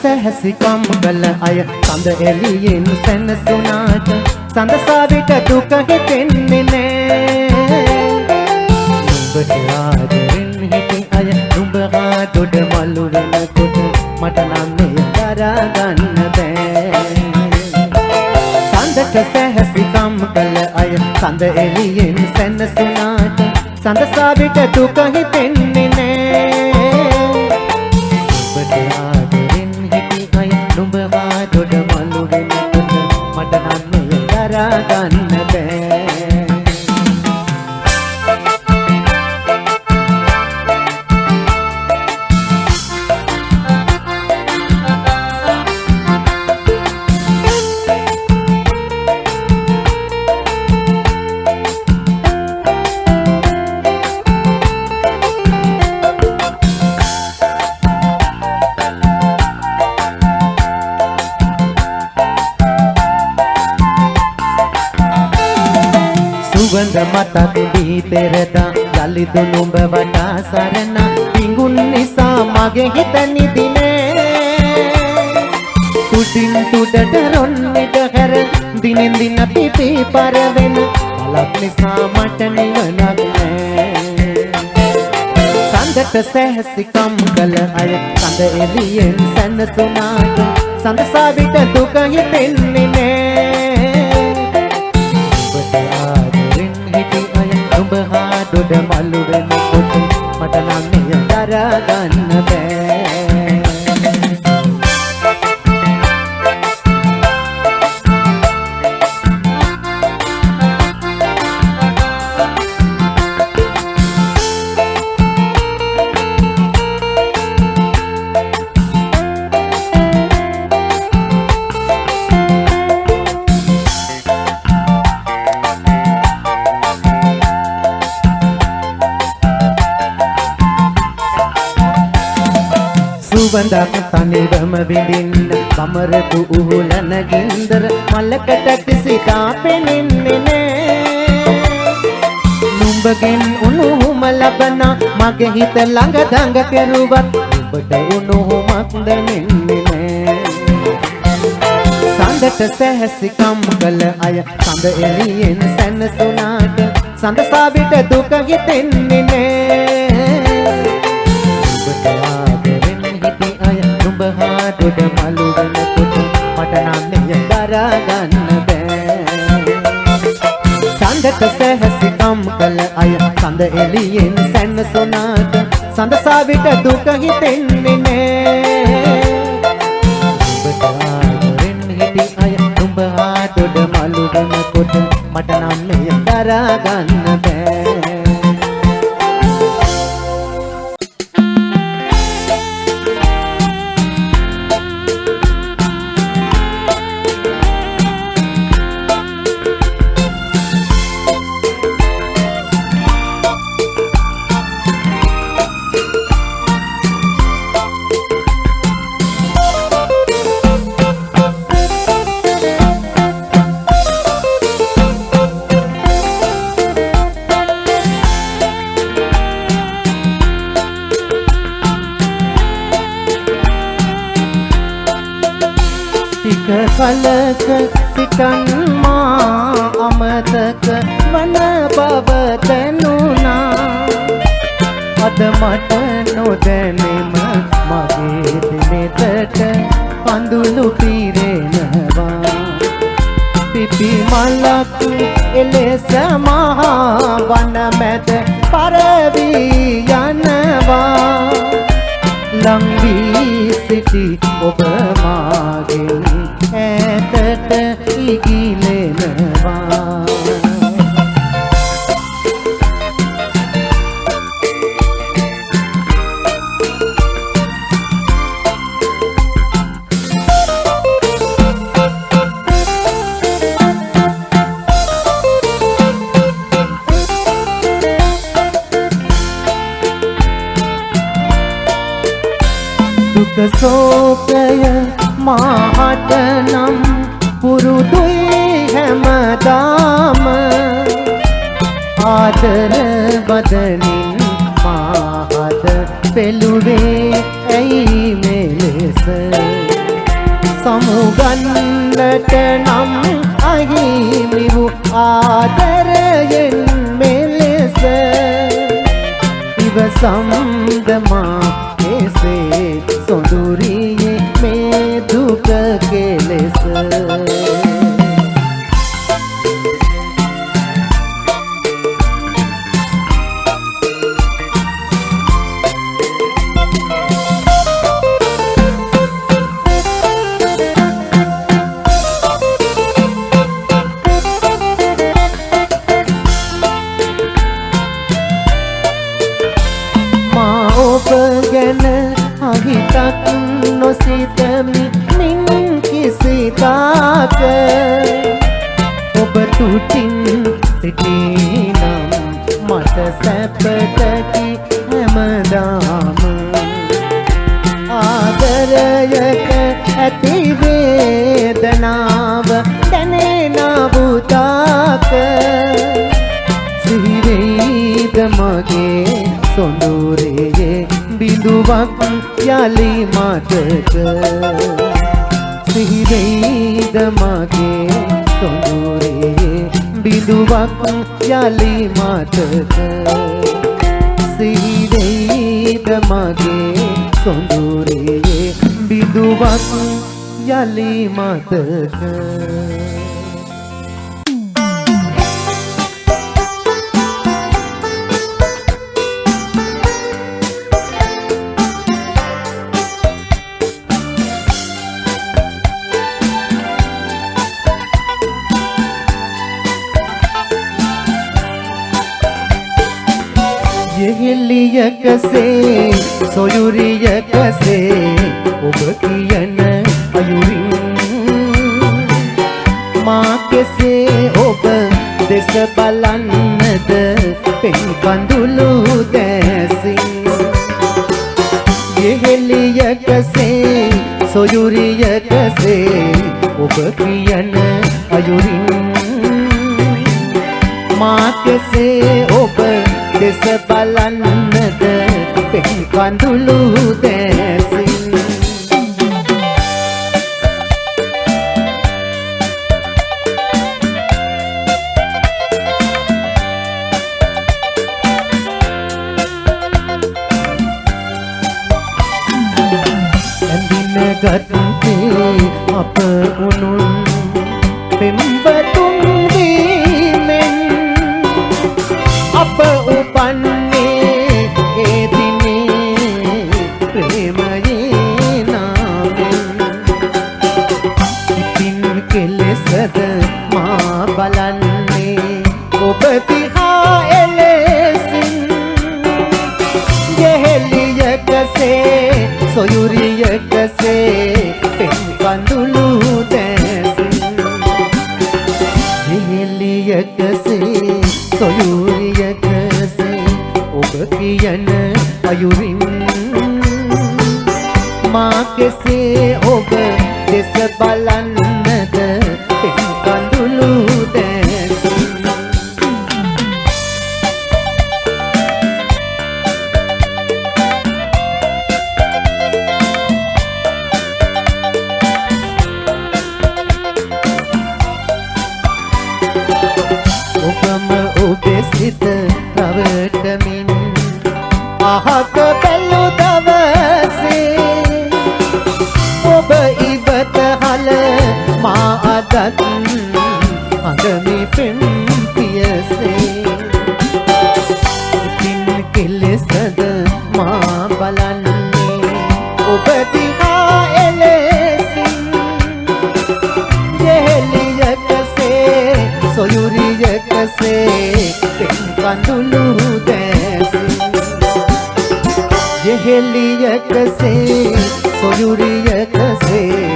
[SPEAKER 6] සැහැසිකම් කළ අය සඳ එළියෙන් සැනසුනාට සඳ සාවිට දුක හිතෙන්නේ නෑ නුඹට ආදරෙන් හිටි අය නුඹ හා දොඩ මලු වෙනකොට මට නම් එය දරා ගන්න බෑ සඳට සැහැසිකම් කළ අය සඳ එළියෙන් සැනසුනාට සඳ සාවිට දුක හිතෙන්නේ නෑ නුඹට නුඹ හා දොඩ මලු වෙනකොට මට නම් එය දරා ගන්න බෑ සුවඳ මතක් දී පෙරදා යලිද නුඹ වටා සරණ පිඟුන් නිසා මගේ හිත නිදිනේ තුඩින් තුඩට රොන් මිට හැර දිනෙන් දින පිපි පරවෙන බලක් නිසා මට නිවනක් නෑ සඳට සැහැසිකම් කළ අය සඳ එළියෙන් සැනසුනාට සඳ සාවිට දුක හිතෙන්නේ නෑ නුඹ හා දොඩ මලු වෙනකොට මට නම් එය දරා ගන්න බෑ සුවඳක් තනිවම විඳින්න බමරපු උහුලන ගින්දර මලකට කිසිතා පෙනෙන්නේ නෑ නුඹගෙන් උණුහුම ලබන මගේ හිත ළඟ දඟ කෙරුවත් ඔබට උණුහුමක් දැනෙන්නේ නෑ සඳට සැහැසිකම් කළ අය සඳ එළියෙන් සැනසුණාට සඳ සාවිට දුක හිතෙන්නේ නෑ ඔබට ආදරෙන් හිටි අය නුඹ හා දොඩ මලු වෙනකොට මට නම් මෙය දරා ගන්න බෑ සඳට සැහැසිකම් කළ අය සඳ එළියෙන් සැනසුණාට සඳ සාවිට දුක හිතෙන්නේ නෑ නුඹ හා දොඩ මලු වෙනකොට මට නම් මෙය දරා ගන්න බෑ කලක සිතන් මා අමතක වන බව දැනුණා අද මට නොදැනෙම මගේ දිනෙතට කඳුළු පිරෙනවා පිපි මලක් එලෙස මහා වන මැද පරවී යනවා ලං වී සිටි ඔබ මාගෙන් ඈතට ඉගිලෙනවා දුක සෝකය මාහට නම් පුරුදුයි හැමදාම ආදර බදනින් මාහට පෙළුවේ ඇයි මෙලෙස සමුගන්නට නම් අහිමි වූ ආදරයෙන් මෙලෙස ඉවසම්ද මා එසේ සොඳුරියේ මේ දුක කෙලෙස මා ඔබ ගැන අහිතක් නොසිතමි මින් කිසිදාක ඔබ තුටින් සිටිනම් මට සැපටකි හැමදාම ආදරයක ඇති වේදනාව දැනෙන බුතාක සිහිවෙයිද මගේ සොඳුරේ බිඳුවක් යලි මතක සිහිවෙයිද මගේ සොඳුරේ බිඳුවක් යලි මතක සිහිවෙයිද මගේ සොඳුරේ බිඳුවක් යලි මතක යෙහෙලියකසේ සොයුරියකසේ ඔබ කියන අයුරින් මා කෙසේ ඔබ දෙස බලන්නද පෙන් කඳුළු දැසින් යෙහෙලියකසේ කියන අයුරින් මා කෙසේ ඔබ දෙස බලන්නද පෙම් කඳුළු දැසින් ගත්තේ අප උනුන් පෙම්වතුන් වීමෙන් අප උපන්නේ ඒ දිනේ ප්‍රේමයේ නාමෙන් ඉතින් කෙලෙසද මා බලන්නේ ඔබ දිහා එලෙසින් ගෙහෙලියකසේ සොයුරියකසේ පෙම් කඳුළු දැසින් ගෙහෙලියකසේ සොයුරියකසේ ඔබ කියන අයුරින් මා කෙසේ ඔබ දෙස බලන්නද පෙම් කඳුළු දැසින් සිත රවටමින් අහක බැලු දවසේ ඔබ ඉවත හල මා අදත් අඳමි පෙම් පියසේ ඉතින් කෙලෙසද මා බලන්නේ ඔබ දිහා එලෙසින් ගෙහෙලියකසේ සොයුරියකසේ කඳුළු දැසින් යෙහෙලියකසේ සොයුරියකසේ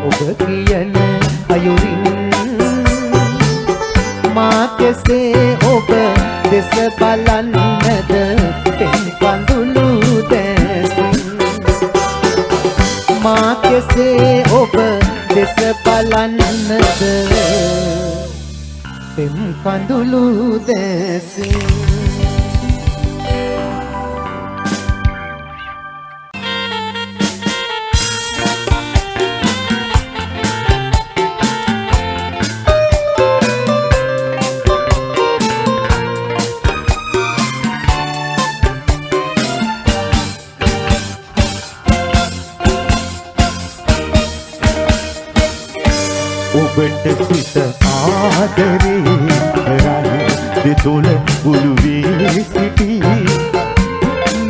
[SPEAKER 6] ඔබ කියන අයුරින් මා කෙසේ ඔබ දෙස බලන්නද පෙම් කඳුළු දැසින් මා කෙසේ ඔබ දෙස බලන්නද පෙම් කඳුළු දැසින්
[SPEAKER 7] ඔබට සිත ආදරේ කරයි දෙතුල බුළු වී සිටි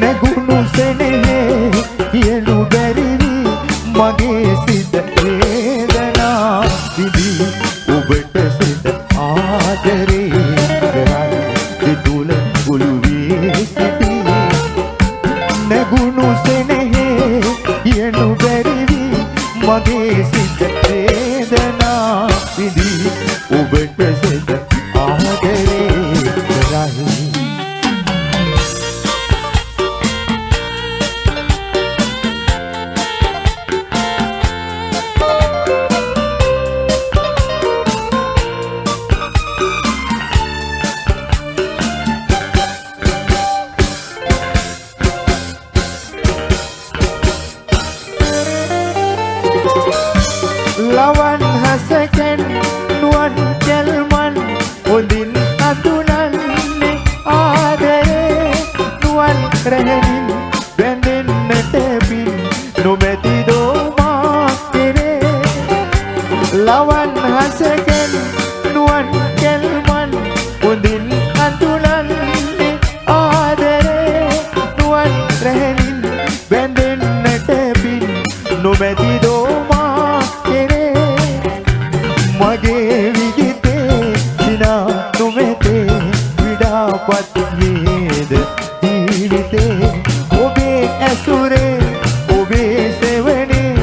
[SPEAKER 7] නැගුණු සෙනෙහේ කියනු බැරිවි මගේ සිත වේදනා විඳි ඔබට සිත ආදරේ කරයි දෙතුල බුළු වී සිටි නැගුණු සෙනෙහේ කියනු බැරිවි මගේ සිත වේදනා විඳි ඔබට සිත ආදරේ කරයි lawan hasakan nuan jalman hondin atunanne aadare nuan rahanin benden natapin nometi do makere lawan hasakan nuan jalman hondin atunanne aadare nuan rahanin benden natapin nometi do මගේ විගිතේ සිනා නොමැතේ විඩාපත් වේද ජීවිතේ ඔබේ ඇසුරේ ඔබේ සෙවනේ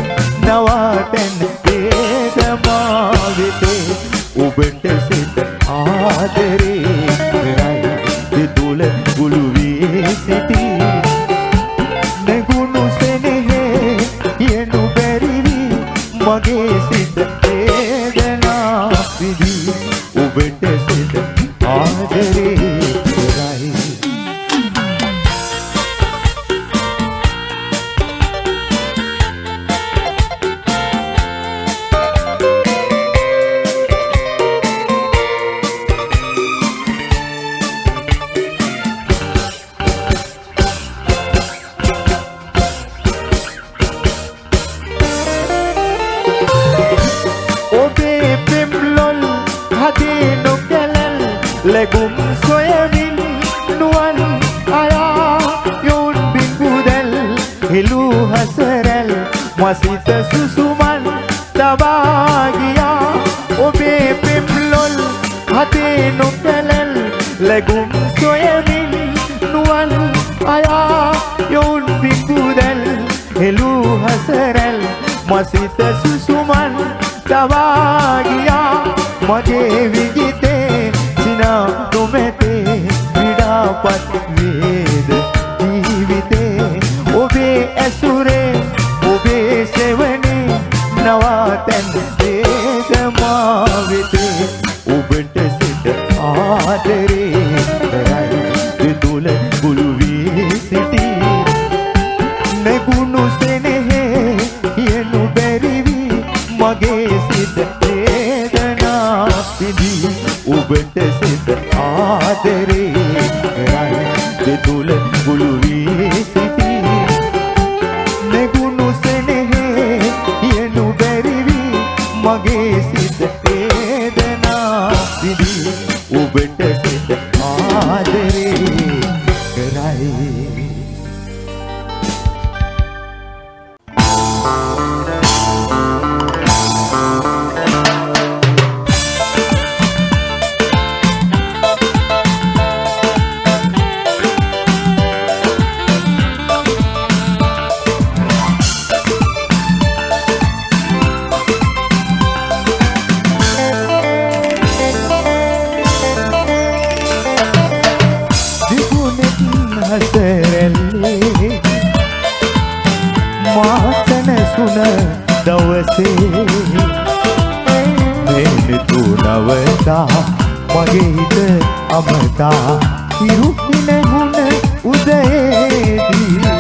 [SPEAKER 7] නවාතැන් වේදමා වෙතේ ඔබට සිත ආදරේ කරයි දෙතුල බුළු වී සිටි නැගුණු සෙනෙහේ කියනු බැරිවි ලැබුම් සොයමින් නුවන් අයා යොන් බිඟුදැල් හෙළු හසරැල් මසිත සුසුමන් තබා ගියා ඔබේ පෙම්ලොල් හතේ නොකැලැල් ලැබුම් සොයමින් නුවන් අයා යොන් බිඟුදැල් හෙළු හසරැල් මසිත සුසුමන් තබා ගියා මගේ විජිතේ සිනා නොමැතේ විඩාපත් වේද ජීවිතේ ඔබේ ඇසුරේ ඔබේ සෙවනේ නවාතැන් වේද මා වෙතේ ඔබට සිට ආදරේ කරයි දෙතුල ගුළු වී සිටී නැගුණු සෙනෙහේ යනු බැරිවි මගේ සිත වේදනා පිදී ඔබට සිත ආදරේ කරයි දෙතුල ගුළු වී සිටී නැගුණු සෙනෙහේ යනු බැරිවි මගේ සිත වේදනා පිදී ඔබට සිත ආදරේ කරයි මාසන සුන දවසේ මෙහෙතු නවතා මගේ හිත අමතා ඉරුහින ගුණ උදයේදී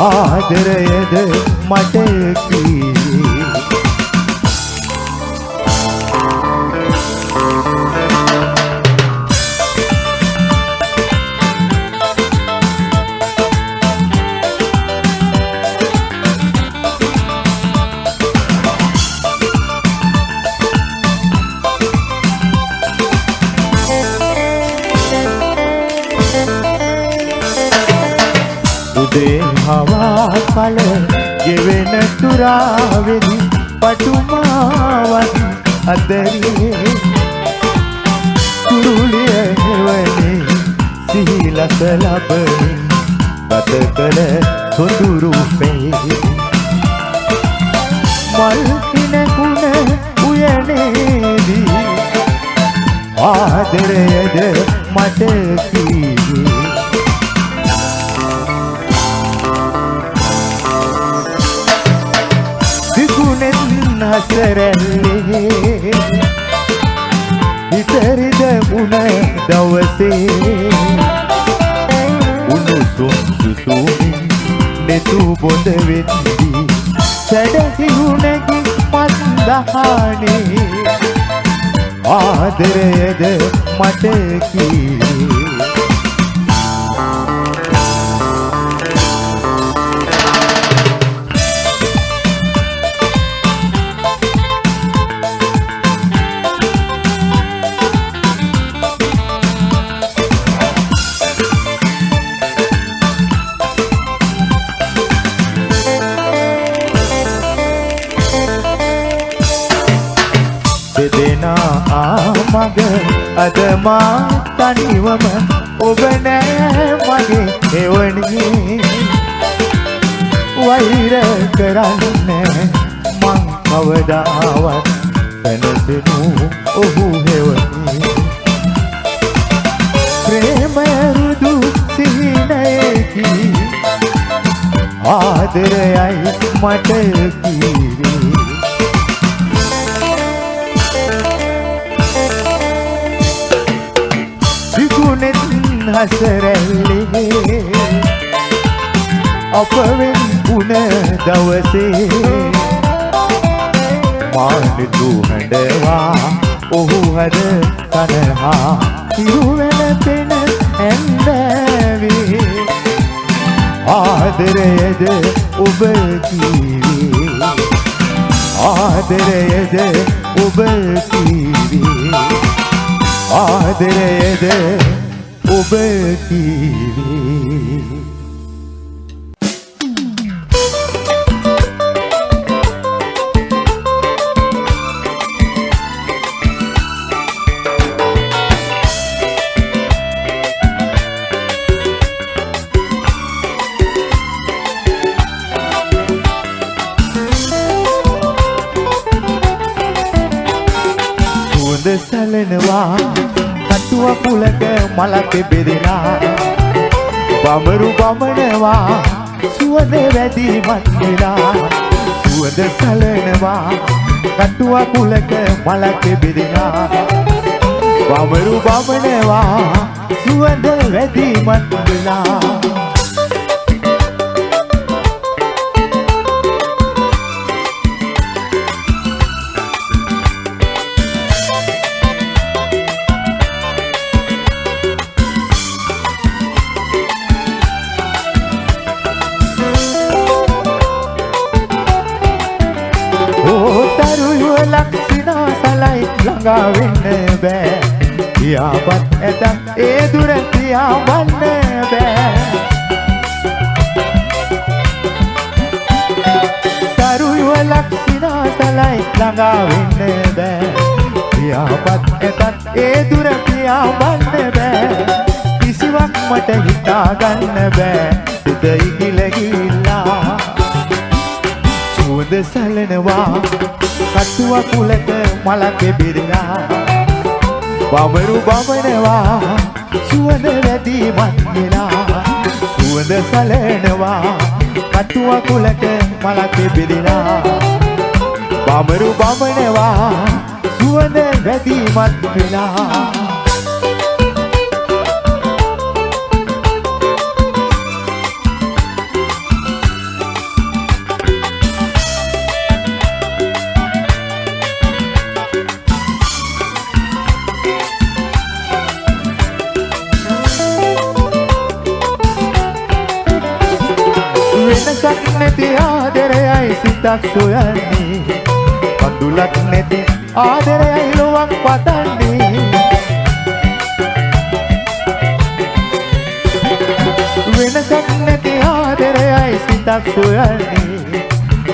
[SPEAKER 7] ආදරයද මට කීවේ හවා කල ගෙවෙන තුරාවෙදි පටුමාවත් අදරියේ කුරුලිය හෙවනේ සිහිලස ලබමින් ගත කළ සොඳුරු පෙයි මල් කිනකුණ උයනේදී ආදරයද මට කීවේ හසරැල්ලේ හිතරිද මුණ දවසේ උණුසුම් සුසුමින් නෙතු බොඳ වෙද්දී සැඩහිරුණකි මන්දහානේ ආදරයද මට කීවේ මග අද මා තනිවම ඔබ නෑ මගේ එවණියේ වෛර කරන්නේ මං කවදාවත් පැනසෙනු ඔහු හෙවණියේ ප්‍රේමය රුදු සිහිනයකි ආදරයයි මට කීවේ හසරැල්ලේ අපවෙන් පුන දවසේ මානිතු හඬවා ඔහු හද තනහා ඉරුවෙන පෙන ඇන්දැවේ ආදරයද ඔබ කීවේ ආදරයද ඔබ කීවේ ආදරයද ඔබ කීවේ සැලෙනවා කටුව කුලක මලක බෙදෙනා බමරු බමනවා සුවඳ වැඩිමත් වෙලා සුවඳ සැලෙනවා කටුව කුලක මලක බෙදෙනා බමරු බමනවා සුවඳ වැඩිමත් වෙලා ළඟා වෙන්න බෑ කියාපත් ඇතක් ඒ දුර තියාවන්න බෑ තරුවලක් සිනාසලයි ළඟා වෙන්න බෑ කියාපත් ඇතක් ඒ දුර තියාවන්න බෑ කිසිවක් මට හිතාගන්න බෑ සිත ඉකිල ගිල්ලා සුවඳ සැලෙනවා කටුව කුලක මලක බෙදෙනා බමරු බමනවා සුවඳ වැඩිමත් වෙලා සුවඳ සැලෙනවා කටුව කුලක මලක බෙදෙනා බමරු බමනවා සුවඳ වැඩිමත් වෙලා නැති ආදරයයි සිතක් සොයන්නේ කඳුලක් නැති ආදරයයි ලොවක් පතන්නේ වෙනසක් නැති ආදරයයි සිතක් සොයන්නේ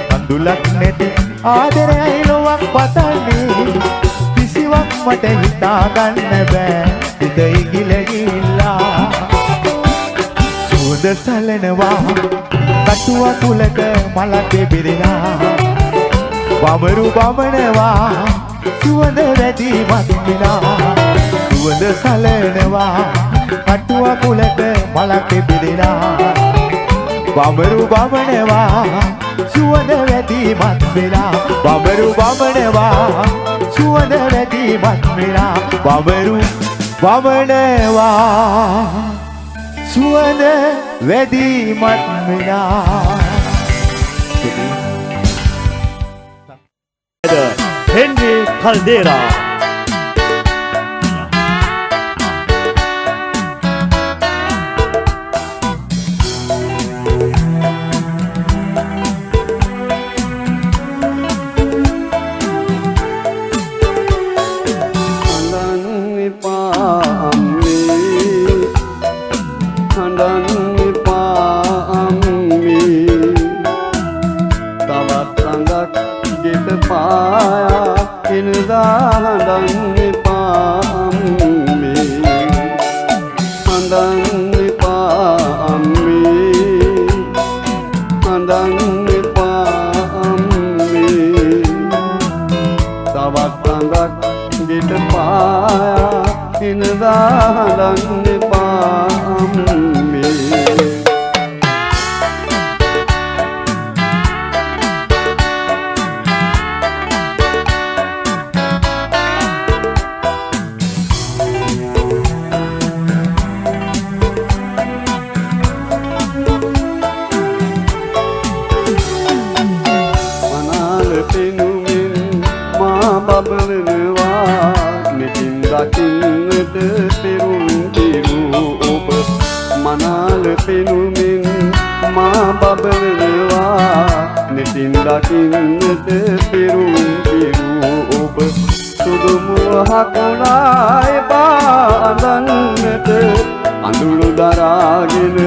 [SPEAKER 7] කඳුලක් නැති ආදරයයි ලොවක් පතන්නේ කිසිවක් මට හිතාගන්න බෑ සිත ඉගිල ගිල්ලා සුවඳ සැලෙනවා කටුව කුලක මලක බෙදෙනා බමරු බමනවා සුවඳ වැඩිමත් වෙලා සුවඳ සැලෙනවා කටුව කුලක මලක බෙදෙනා බමරු බමනවා සුවඳ වැඩිමත් වෙලා බමරු බමනවා සුවඳ වැඩිමත් වෙලා බමරු බමනවා සුවඳ වැඩිමත් වෙලා
[SPEAKER 1] Henry Caldera
[SPEAKER 5] දකින්නට පිරු ඔබ සුදු මුවහකුණාය බා
[SPEAKER 8] පාදන්නට අඳුරු දරාගෙන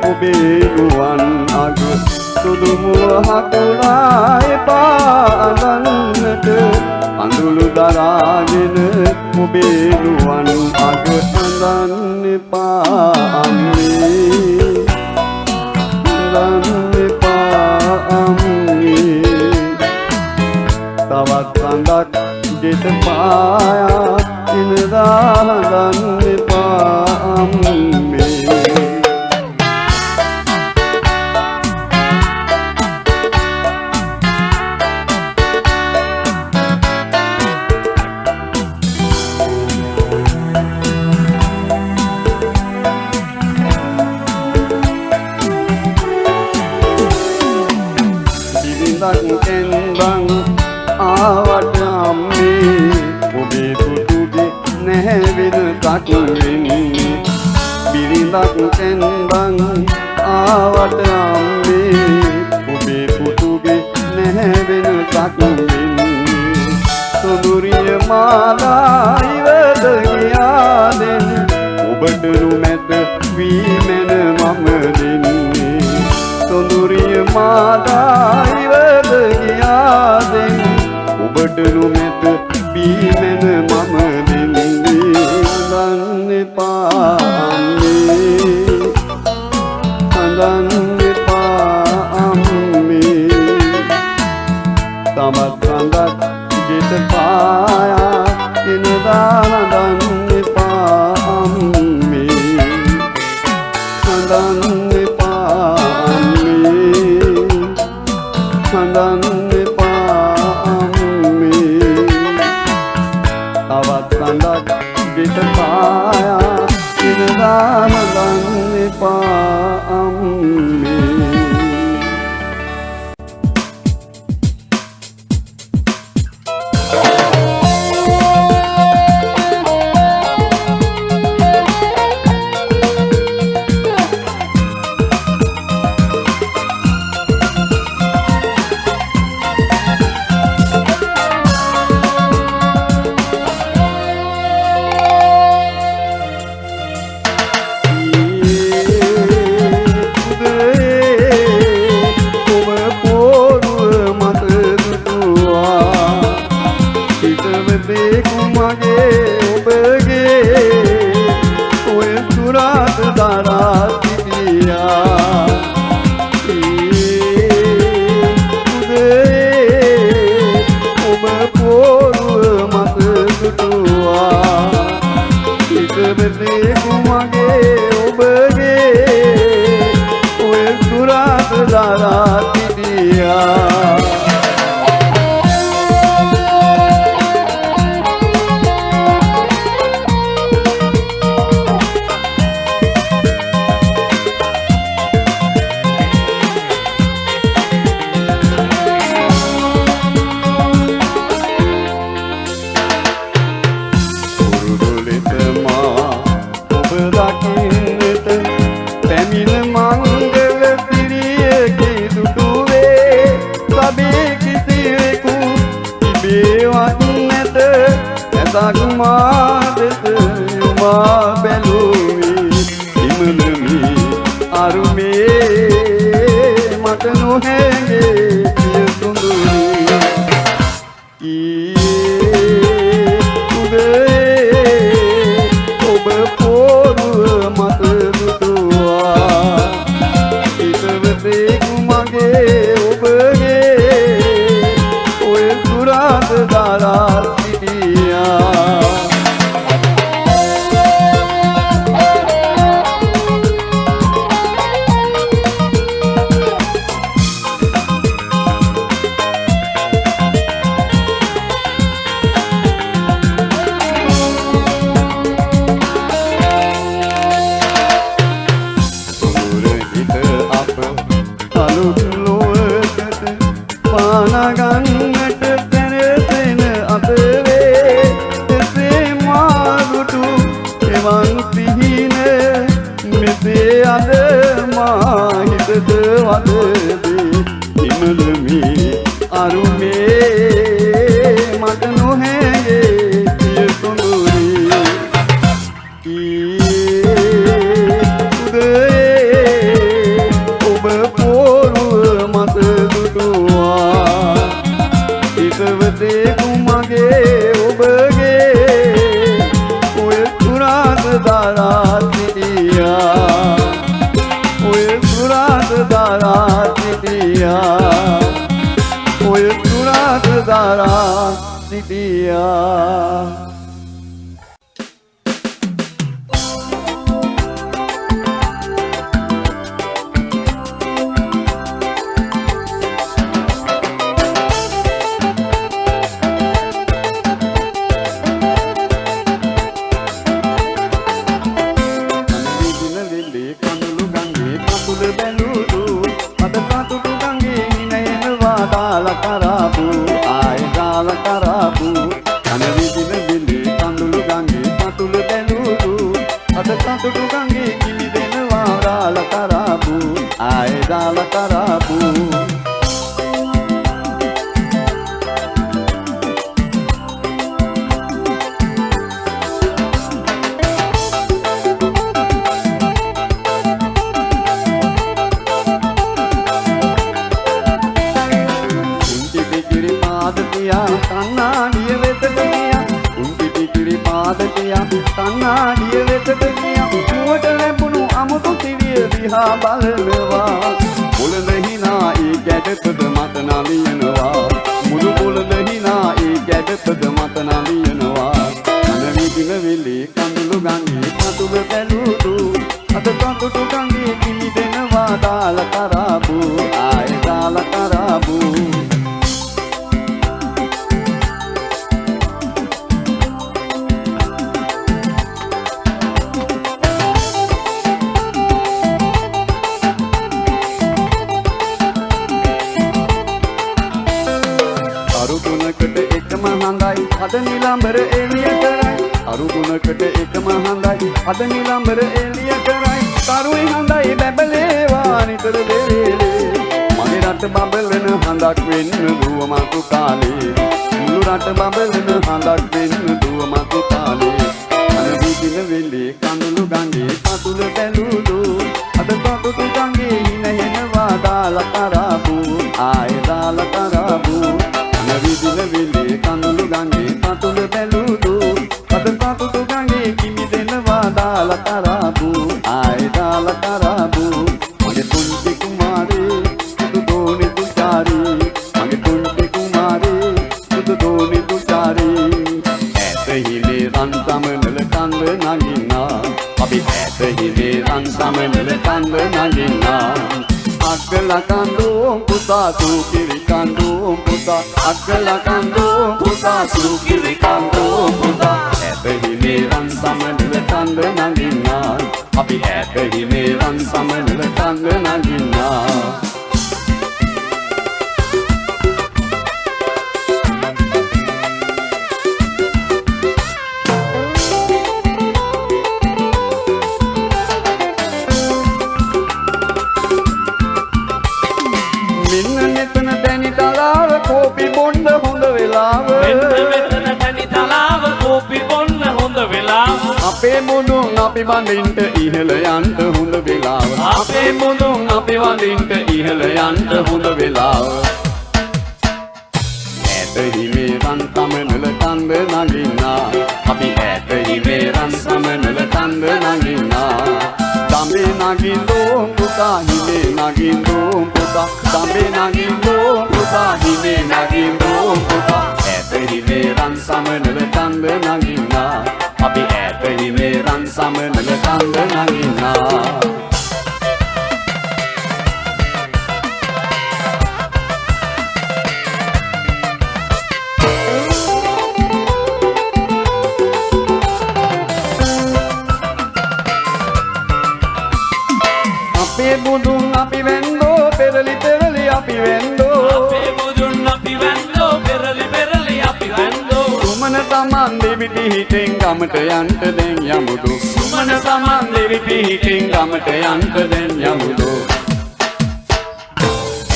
[SPEAKER 8] ඔබේ ගුවන් අග සුදුමුව හකුරාය පාදන්නට අඳුරු දරාගෙන ඔබේ ගුවන් අග අඳන්න එපා අම්මේ අඳන්න එපා අම්මේ තවත් අඳක් ගෙට පායා ඉනදා හඳන්න එපා අම්මේ බිරිඳක් එන්බන් ආවට අම්මේ ඔබේ පුතුගේ නැහැ වෙනසක් වෙන්නේ බිරිඳක් එන්බන් ආවට අම්මේ ඔබේ පුතුගේ නැහැ වෙනසක් වෙන්නේ සොඳුරිය මාලා ඉවත ගියාදෙන් ඔබට නුමැත වීමෙන මම දෙන්නේ සොඳුරිය මාලා ඉවත ගියාදෙන් ඔබට නුමැත බීමෙන මම දෙන්නේ අඳන්න එපා අම්මේ අඳන්න එපා අම්මේ තමත් අඳක් ගෙට පායා එනදා අඳන්න එපා අම්මේ අඳන්න එපා අම්මේ අඳන්න තවත් අඳක් ගෙට පායා ඉනදා හඳන්න එපා අම්මේ දාරා සිටියා ඔය තුරාද දාරා සිටියා කන්නාඩිය වෙතට ගියා මුවට ලැබුණු අමුතු සිවිය දිහා බලනවා මුලද හිනා ඒ ගැටපද මත නලියනවා මුළු මුලද හිනා ඒ ගැටපද මත නලියනවා කන විදින වෙලේ කඳුළු ගඟේ පතුල බැලුදු අත කඳුළු ගඟේ කිමි දෙනවා දාලා කරාබු ආය දාලා කරාබු අද නිලම්බර එළිය කරයි අරු ගුණකට එකම හඳයි අද නිලම්බර එළිය කරයි කරුයි හඳයි බැබලේවා නිතර දෙලේ මගේ රට බබලන හඳක් වෙන්න දුව මතු කාලේ මුළු රට බබලන හඳක් වෙන්න දුව මතු කාලේ අන විදින වෙලේ කඳුළු ගඟේ පතුල බැලුදු අද පතුතු ගඟේ හිනහෙනවා දාලා කරාබු ආය දාලා කරාබු අන විදින වෙලේ කඳුළු ගඟේ පතුල බැලුදු අද පතුතු ගඟේ කිමි දෙනවා දාලා කරාබු ආය දාලා කරාබු මගේ පුංචි කුමාරේ සුදු දෝනි තුචාරී මගේ පුංචි කුමාරේ සුදු දෝනි තුචාරී ඇත හිලේ රන් සමනල කන්ද නගින්නා අපි ඇත හිලේ රන් සමනල කන්ද නගින්නා අක්කල කන්දෝ පුතා සුකිරි කන්දෝ පුතා අක්කල කන්දෝ පුතා සුකිරි කන්දෝ පුතා ඇත හිමේ රන් සමනල කන්ද නගින්නා අපි ඇත හිමේ රන් සමනල කන්ද නගින්නා කෝපි බොන්න හොඳ වෙලාව
[SPEAKER 3] මෙන්න මෙතන තනි තලාව කෝපි බොන්න හොඳ වෙලාව
[SPEAKER 8] අපේ මුදුන් අපි වඳින්ට ඉහළ යන්න හොඳ වෙලාව අපේ මුදුන් අපි වඳින්ට ඉහළ යන්න හොඳ වෙලාව ඇත හිමේ රන් සමනල කන්ද නගින්නා අපි ඇත හිමේ රන් සමනල කන්ද නගින්නා දඹේ නගින්දෝ පුතා හිමේ නගින්දෝ පුතා දඹේ නගින්දෝ පුතා හිමේ නගින්දෝ පුතා ඇත හිමේ රන් සමනල කන්ද නගින්නා අපි ඇත හිමේ රන් සමනල කන්ද නගින්නා අපේ බුදුන් අපි වෙන්දෝ පෙරලි පෙරලි අපි වෙන්දෝ
[SPEAKER 3] අපේ බුදුන් අපි වැන්දෝ පෙරලි පෙරලි අපි වැන්දෝ
[SPEAKER 8] සුමන තමන් දෙවි පිහිටෙන් ගමට යන්ට දෙන් යමුදු සුමන තමන් දෙවි පිහිටෙන් ගමට යන්ට දෙන් යමුදු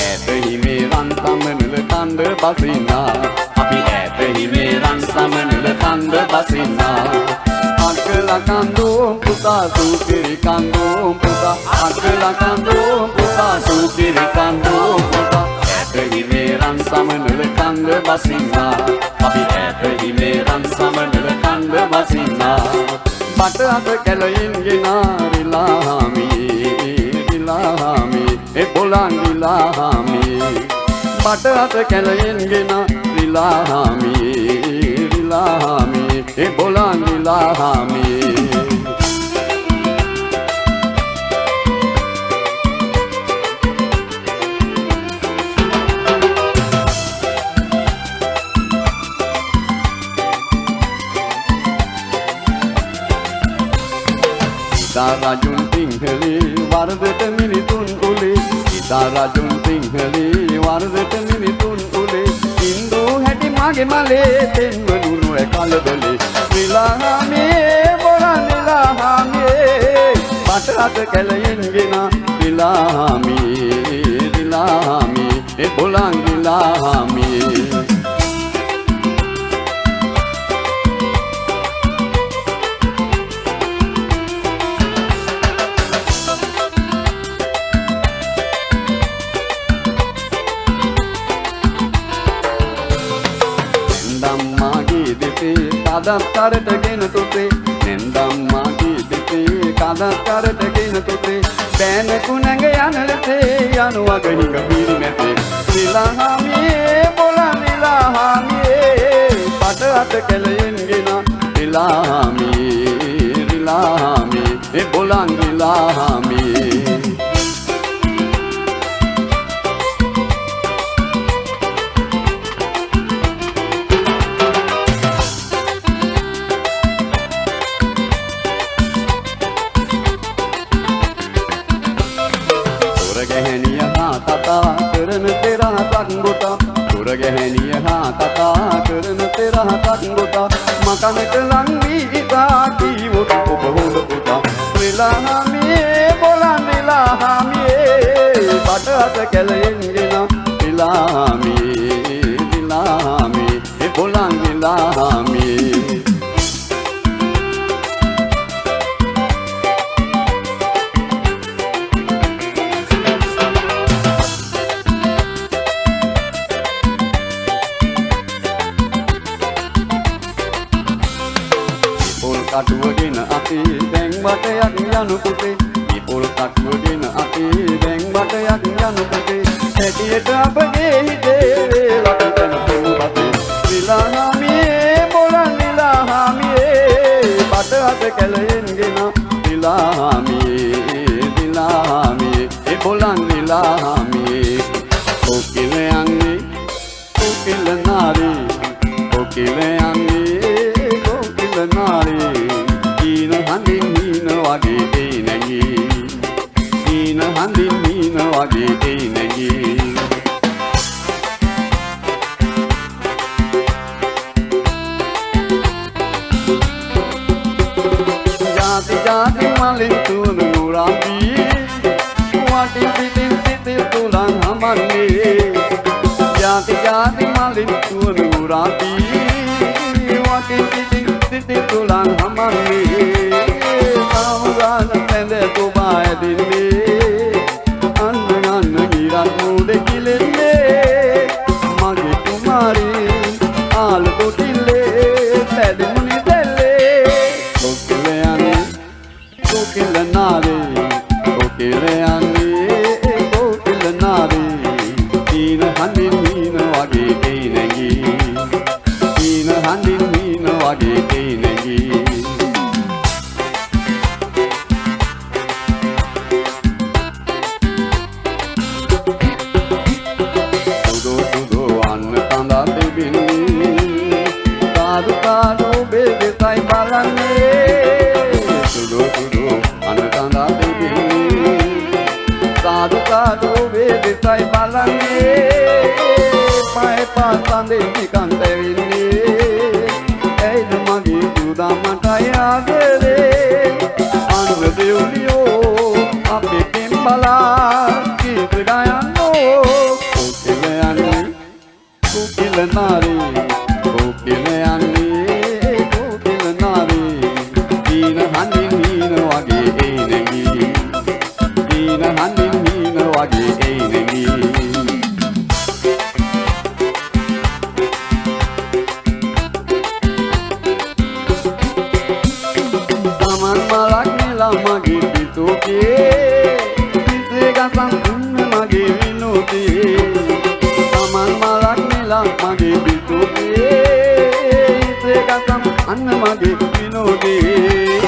[SPEAKER 8] ඇත හිමේ රන් සමනල කන්ද බසිනා අපි ඇත හිමේ රන් සමනල කන්ද බසිනා අක්කල කන්දෝ පුතා සුකිරි කන්දෝ පුතා අක්කල කන්දෝ පුතා සුකිරි කන්දෝ පුතා ඇත හිමේ රන් සමනල කන්ද බසිනා අපි ඇත හිමේ රන් සමනල කන්ද බසිනා බට අත කැලයින් ගෙනා රිලාමි රිලාමි බොලන්ගිලාමේ මට අත කැලයෙන් ගෙන රිලාමේ රිලාමේ බොලන්ගිලාමේ රජුන් සිංහලේ වරදට මිනිතුන් උලේ ඉතා රජුන් සිංහලේ වරදට මිනිතුන් උලේ ඉන්දු හැටි මගේ මලේ තෙන්වනුරු කලබලේ රිලාමේ බොලන්ගිලාමේ මට අත කැලයෙන් ගෙන රිලාමේ රිලාමේ බොලන්ගිලාමේ කදත්තරට ගෙන තුතේ නෙන්දම්මාගේ දෙතේ කදත්තරට ගෙන තුතේ බෑනකු නැඟ යන ලෙසේ යනුවග හිඟ පිරිමැතේ රිලාමේ බොලන්ගිලාමේ පට අත කැලයෙන් ගෙන රිලාමේ රිලාමේ බොලන්ගිලාමේ ගැහැනිය හා කතා කරන පෙරහසක් ගොතා මකනට ලං වී ඉතා කීවොත් ඔබ හොඳ පුතා රිලාමේ බොලන්ගිලාමේ බට අත කැලයෙන් ගෙන රිලාමේ රිලාමේ බොලන්ගිලාමේ කටුවගෙන අපේ දැන් වටයක් යනු පුතේ ඉපොල් කටුවගෙන අපේ දැන් වටයක් යනු පුතේ හැටියට අපගේ හිතේ වේලකටන පුබතේ රිලාමේ බොලන්ගිලාමේ බට අත කැලයෙන් ගෙන රිලාමේ රිලාමේ බොලන්ගිලාමේ කොකිලයන්ගේ කොකිල නාරී කොකිලයන්ගේ කොකිල නාරී හඳින් හීන වගේ ඒ නැගී හීන හඳින් හීන වගේ ඒ නැගී ජාති ජාති මලින් තුන නුරාබී වටින් පිටින් සිටින් තුලන් හමන්නේ ජාති ජාති මලින් තුන නුරාබී වටින් පිටින් සිටින් තුලන් හමන්නේ තුබා ඇදින්නේ අන්න අන්න ගිරත් මූඩ කිලෙන්නේ මගේ කුමාරී ආල කොටිල්ලේ පැදිමුණි දැල්ලේ කොකිල යන්නේ කොකිල නාරේ කොකිල යන්නේ කොකිල නාරේ හීන හඳින් හීන වගේ ඒ නැගී හීන හඳින් හීන වගේ ඒ නැගී Sai balane pai pasande nikante vinne ei magi juda mataya gere anu deulio ape pimbala ki gidayano kokile nari dina handin hina wage enegi dina handin hina wage enegi taman malak nila magi pituke pise gasan magi විනෝදේ සමන් මලක් නෙලා මගේ විදුනේ ඒකම් අන්න මගේ විනෝදේ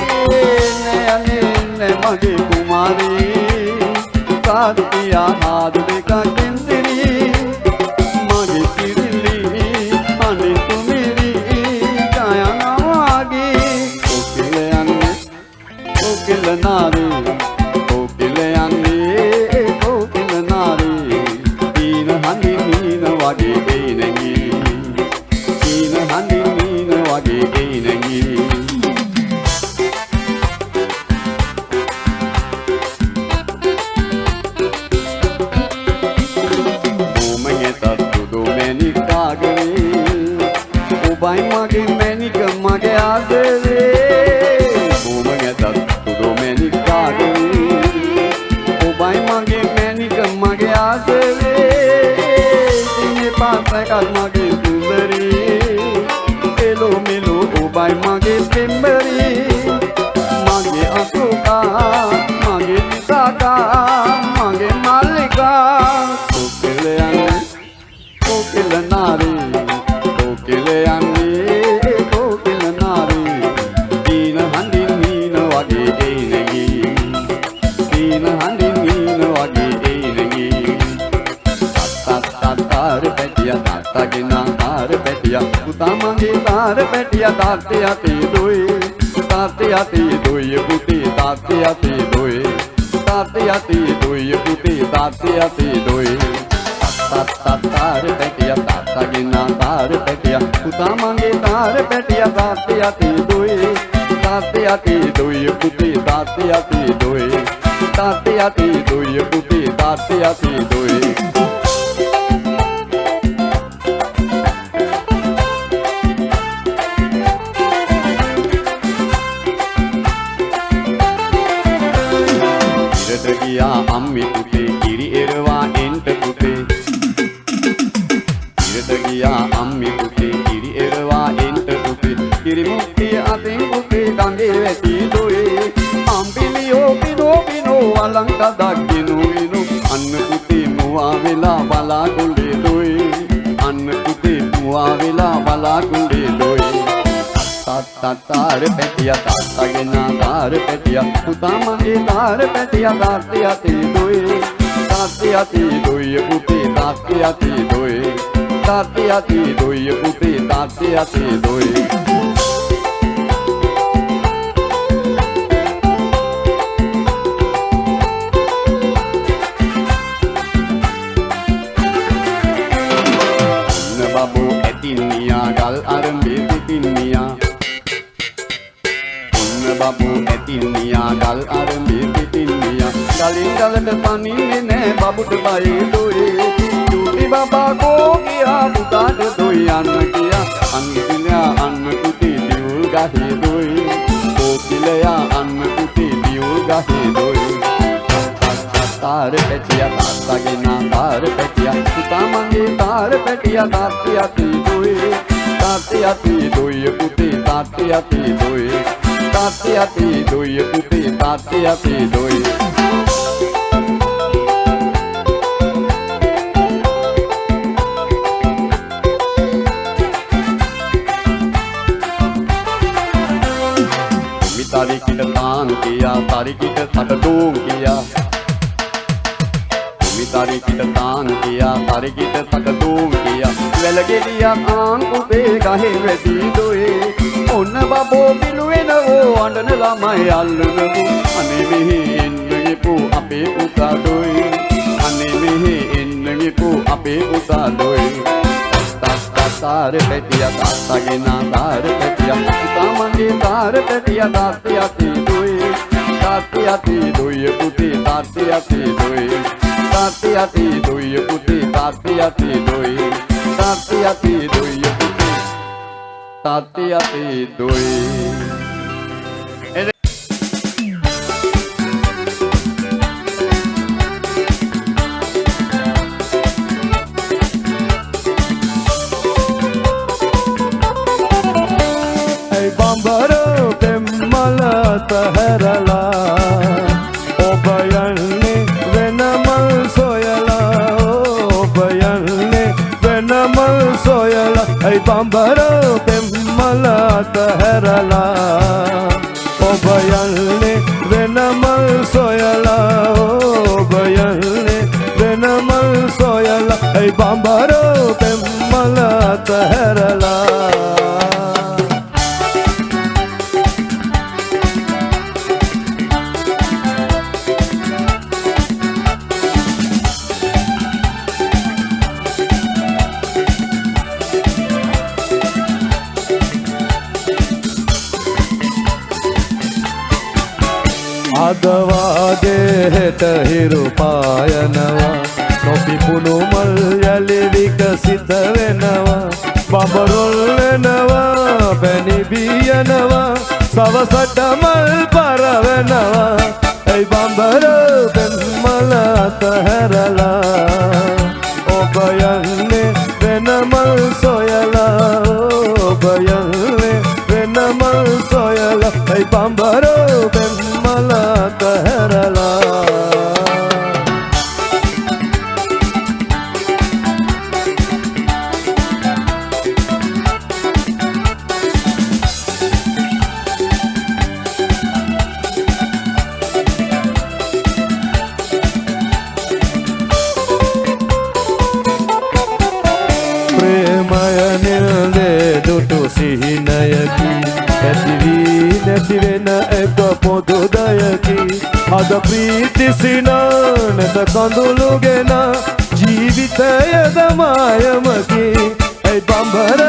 [SPEAKER 8] නෑනේ මගේ කුමාරී සාදුකියා ආදු දෙකක් දෙන්සිරි මගේ කිරිලි අනේ තුමිරි ජයනාගේ ඔකෙල යන්නේ ඔකෙල නාරේ ඔකෙල යන්නේ ඔකෙල නාරේ දීන හඳින් නීන වගේ එනගී දීන හඳින් නීන වගේ එනගී ඔබයි මගේ මැනික මගේ ආදරේ බොමගතත් තුඩු මැනික කාගේ ඔබයි මගේ මැනික මගේ ආදරේ ඉන්නේ පාසකත් මගේ සුන්දරී එලෝ මෙලෝ ඔබයි මගේ පෙම්බරී මගේ අසුකා මගේ විසාකා මගේ මල්ලිකා කොකෙල යන්නේ කොකෙල නාරී කොකෙල යන්නේ කොකෙල නාරී දීන හඳින් නීන වගේ එනගී දීන හඳින් නීන වගේ එනගී තාර පැටිය තාත්තගෙන තාර පැටිය පුතා මගේ තාර පැටිය තාත්තේ අතේ දොයි තාත්තේ අතේ දොයි පුතේ තාත්තේ අතේ දොයි තාත්තේ අතේ දොයි පුතේ තාත්තේ අතේ දොයි තාර පැටිය තාත්තගෙන තාර පැටිය පුතා මගේ තාර පැටිය තාත්තේ අතේ දොයි තාත්තේ අතේ දොයි පුතේ තාත්තේ අතේ දොයි තාත්තේ අතේ දොයි පුතේ තාත්තේ අතේ දොයි ගියා අම්මි පුතේ කිරි එරවා එන්ට පුතේ ඉරට ගියා අම්මි පුතේ කිරි එරවා එන්ට පුතේ කිරි මුක්තිය අතින් පුතේ ගඟේ වැටි දොයේ අම්බිලියෝ පිනෝ පිනෝ අලංකදක් කිනුවිනු අන්න පුතේ මුවා වෙලා බලාකුලේ දොයේ අන්න පුතේ මුවා වෙලා බලාකුලේ දොයේ තාර පැටිය තාත්තගෙන තාර පැටිය පුතා මගේ තාර පැටිය තාත්තේ අතේ දොයේ තාත්තේ අතේ දොයේ පුතේ තාත්තේ අතේ දොයේ තාත්තේ අතේ දොයේ පුතේ තාත්තේ අතේ දොයේ ඔන්න බබෝ ඇතින්නියා ගල් අරඹේ සිටින්නියා බබු ඇතින්නියා ගල් අරඹේ සිටින්නියා ගලින් ගලට පනින්නේ නෑ බබුට බයි දොයේ චූටි බබා කෝ ගියා පුතාට දොයි යන්න කියා අංගිලයා අන්න කුටි දියුල් ගහේ දොයි කෝකිලයා අන්න කුටි දියුල් ගහේ දොයි තාර පැටිය තාත්තගෙන තාර පැටිය පුතා මගේ තාර පැටිය තාත්තේ අතේ දොයි තාත්තේ අතේ දොයි පුතේ තාත්තේ අතේ දොයි තාත්තේ අතේ දොයි පුතේ තාත්තේ අතේ දොයි මිතාරිකිට තාන් කියා තාරිකිට සටටෝම් කියා මිතාරිකිට තාන් කියා තාරිකිට සටටෝම් කියා වැලගෙඩියක් ආන් පුතේ ගහේ වැටි දොයේ ඔන්න බබෝ පිළුවෙනවෝ අඬන ළමයි අල්ලනවෝ අනේ මෙහි එන්න ගිපු අපේ පුතා දොයි අනේ මෙහි එන්න ගිපු අපේ පුතා දොයි තාර පැටිය තාත්තගෙන තාර පැටිය පුතා මගේ තාර පැටිය තාත්තේ අතේ දොයි තාත්තේ අතේ දොයි පුතේ තාත්තේ අතේ දොයි තාත්තේ අතේ දොයි පුතේ තාත්තේ අතේ දොයි තාත්තේ අතේ දොයි පුතේ තාත්තේ අතේ දොයි
[SPEAKER 5] පැහැරලා ඔබ යන්නේ වෙනමල් සොයලා ඇයි බඹරෝ පෙම්මල අතහැරලා ඔබ යන්නේ වෙනමල් සොයලා ඔබ යන්නේ වෙනමල් සොයලා ඇයි බඹරෝ පෙම්මල අතහැරලා අදවාගේ හෙට හිරු පායනවා නොපිපුණු මල් යලි විකසිත වෙනවා බඹරොල් වෙනවා පැණි බියනවා සවසට මල් පරවෙනවා ඇයි බඹරෝ පෙම්මල අතහැරලා ඔබ යන්නේ වෙනමල් සොයලා ඔබ යන්නේ වෙනමල් සොයලා ඇයි බඹරෝ පෙම්මල අතහැරලා සිහිනයකි ඇතිවී නැති වෙන එක පොදුදයකි අද ප්‍රීති සිනානත කඳුළුගෙන ජීවිතයද මායමකි ඇයි බඹර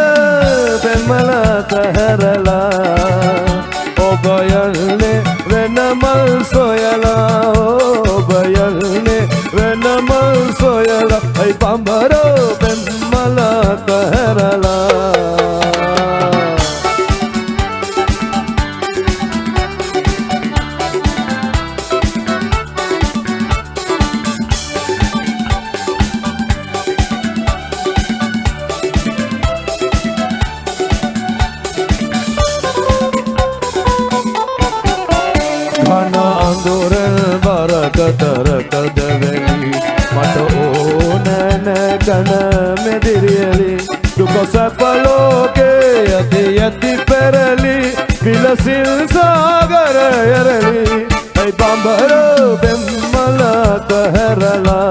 [SPEAKER 5] පෙම්මල අතහැරලා ඔබ යන්නේ වෙනමල් සොයලා ඔබ යන්නේ වෙනමල් සොයලා ඇයි බඹර පෙම්මල අතහැරලා තරකද වෙලි මට ඕනෑන කන මෙදිරියලි දුක සැප ලෝකේ යති යති පෙරලි විලසිල් සාගර යරලි ඇයි බඹරෝ පෙම්මල අතහැරලා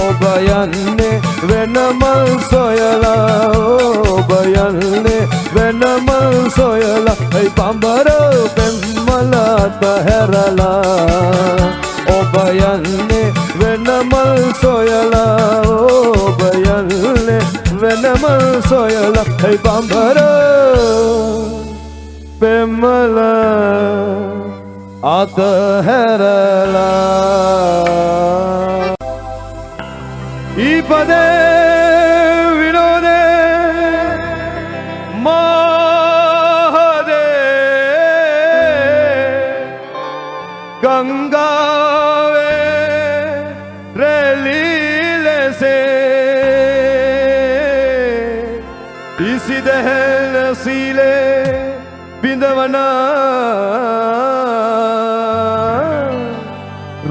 [SPEAKER 5] ඔබ යන්නේ වෙනමල් සොයලා ඔබ යන්නේ වෙනමල් සොයලා ඇයි බඹරෝ පෙම්මල අතහැරලා ඔබ යන්නේ වෙනමල් සොයලා ඔබ යන්නේ වෙනමල් සොයලා ඇයි බඹරෝ පෙම්මල අතහැරලා ඉපදේ විනෝදේ මහදේ ගංගාවේ රැලි ලෙසේ ඉසිදැහැල සීලේ බිඳවනා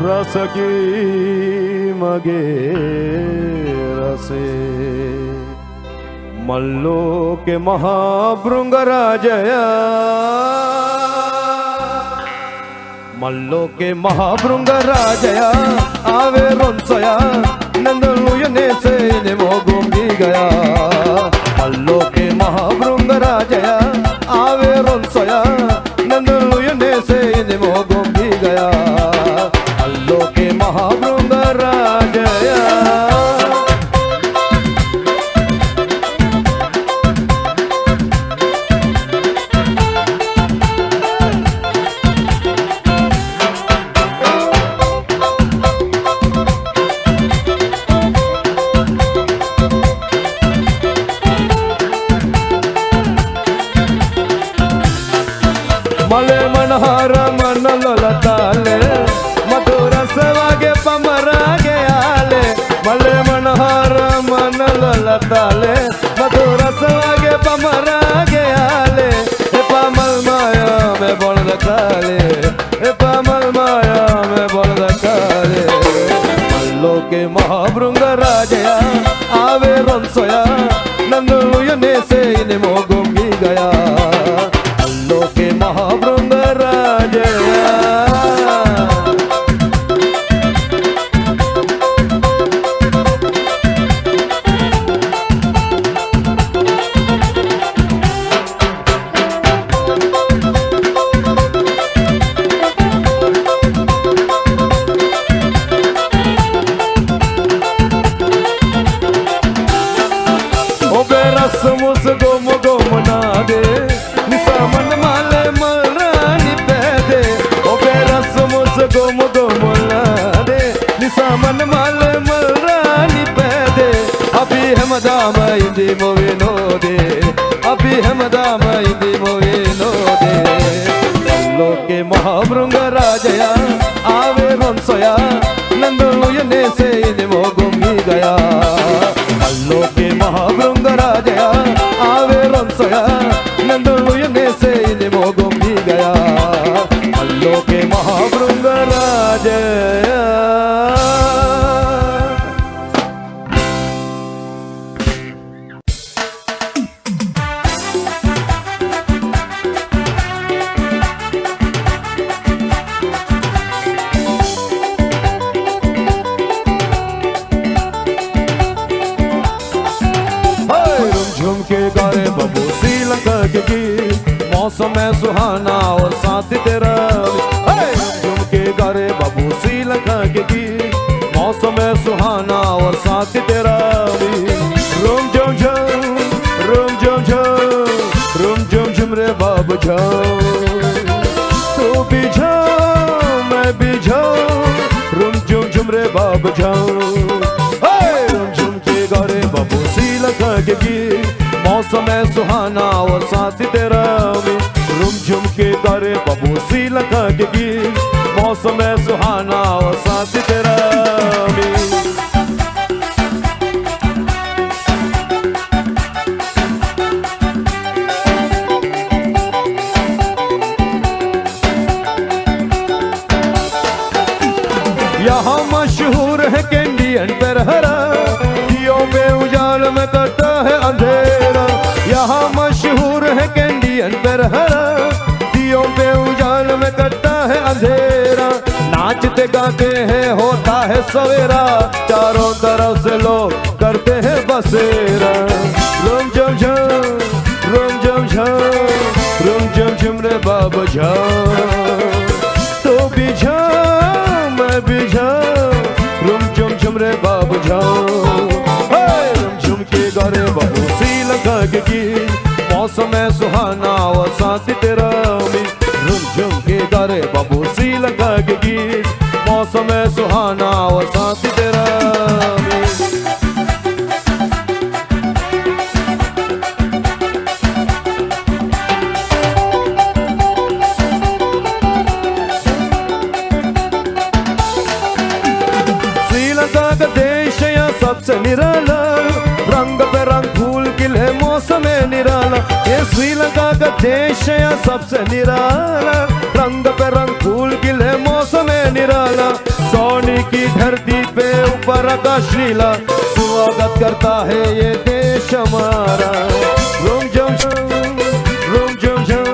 [SPEAKER 5] රසකී මගේ රසේ මල්ලෝකෙ මහා බෘංග රාජයා मल्लो के महाभृंग राजया आवे रोंसया नंदलुयने से ने मोगुंगी गया मल्लो के महाभृंग राजया आवे रोंसया नंदलुयने से ने मोगुंगी गया मल्लो के महाभृंग राजया मले मनहार मन ललताले मधुर सवागे पमरागे आले मले मनहार मन ललताले मधुर सवागे पमरागे आले ए पमल माया में बोल दकाले ए पमल माया में बोल दकाले मल्लो के महाभृंग राजया आवे रोंसया नंदू यने से इन मोगों की गया अल्लों के महाभृंग राजया मुस गोम गोम ना दे निसा मन माले मलरानी पे दे ओ बेरस मुस गोम गोम ना दे निसा मन माले मलरानी पे दे अभी हम दाम इंदी मोवे नो दे अभी हम दाम इंदी मोवे नो दे लोके महाभृंग राजया आवे रोंसया नंदू यने से इन मोगुंगी गया लोके महाभृंग राजया आवे रोंसया नंदू यने से इन मोगुंगी गया लोके महाभृंग राजया झुमके गारे बबू श्रीलंका के गीत मौसम है सुहाना और साथ तेरा झुमके गारे बबू श्रीलंका के गीत मौसम है सुहाना और साथ तेरा रूम झुम झुम रूम झुम झुम रूम झुम झुम रे बाबू झुम तू भी झुम मैं भी झुम रूम झुम झुम रे बाबू झुम रूम झुमके गारे बबू श्रीलंका के गीत मौसम है सुहाना और साथ तेरा रूम झुमके गारे बबू श्रीलंका के गीत मौसम है सुहाना और साथ तेरा यहाँ मशहूर है कैंडी एंड पेरहरा दियों में उजाल में करता है अंधेरा यहाँ मशहूर है कैंडी एंड पेरहरा दियों पे उजाल में करता है अंधेरा नाचते गाते हैं होता है सवेरा चारों तरफ से लोग करते हैं बसेरा रूम झम झम रूम झम झम रूम झम झम रे बाबा झम तो भी झम मैं भी झम रूम झम झम रे बाबा झम रूम झुमके गारे बाबू श्रीलंका के गीत मौसम है सुहाना और साथ तेरा रूम झुमके गारे बाबू श्रीलंका के गीत मौसम है सुहाना और साथ तेरा श्रीलंका का देश या सबसे निराला रंग पे रंग फूल खिले मौसम निराला ये श्रीलंका का देश या सबसे निराला रंग पे रंग फूल खिले मौसम निराला सोने की धरती पे ऊपर आकाश नीला स्वागत करता है ये देश हमारा रूम झम झम रूम झम झम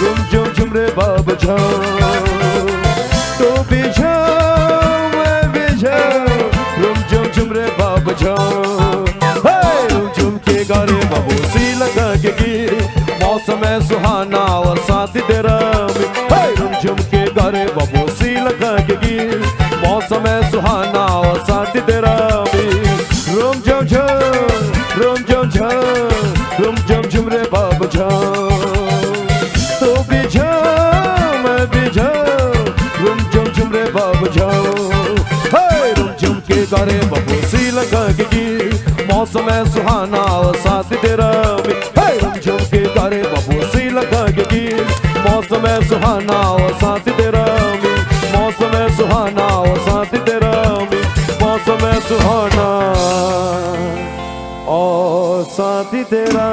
[SPEAKER 5] रूम झम झम रे बाबा झम तो भी झम मैं भी झम रूम झम झम रे बाबा झम रूम झुमके गारे बाबू श्रीलंका के गीत मौसम है सुहाना और साथ तेरा रूम झुमके गारे बाबू श्रीलंका के गीत मौसम है सुहाना और साथ तेरा रूम झम झम रूम झम झम रूम झम झम रे बाबा झम तो भी झम मैं भी झम रूम झम झम रे बाबा झम रूम झुमके गारे बाबू श्रीलंका के गीत मौसम है सुहाना और साथ तेरा रूम झुमके गारे बाबू श्रीलंका के गीत मौसम है सुहाना और साथ तेरा मौसम है सुहाना और साथ तेरा मौसम है सुहाना और साथ तेरा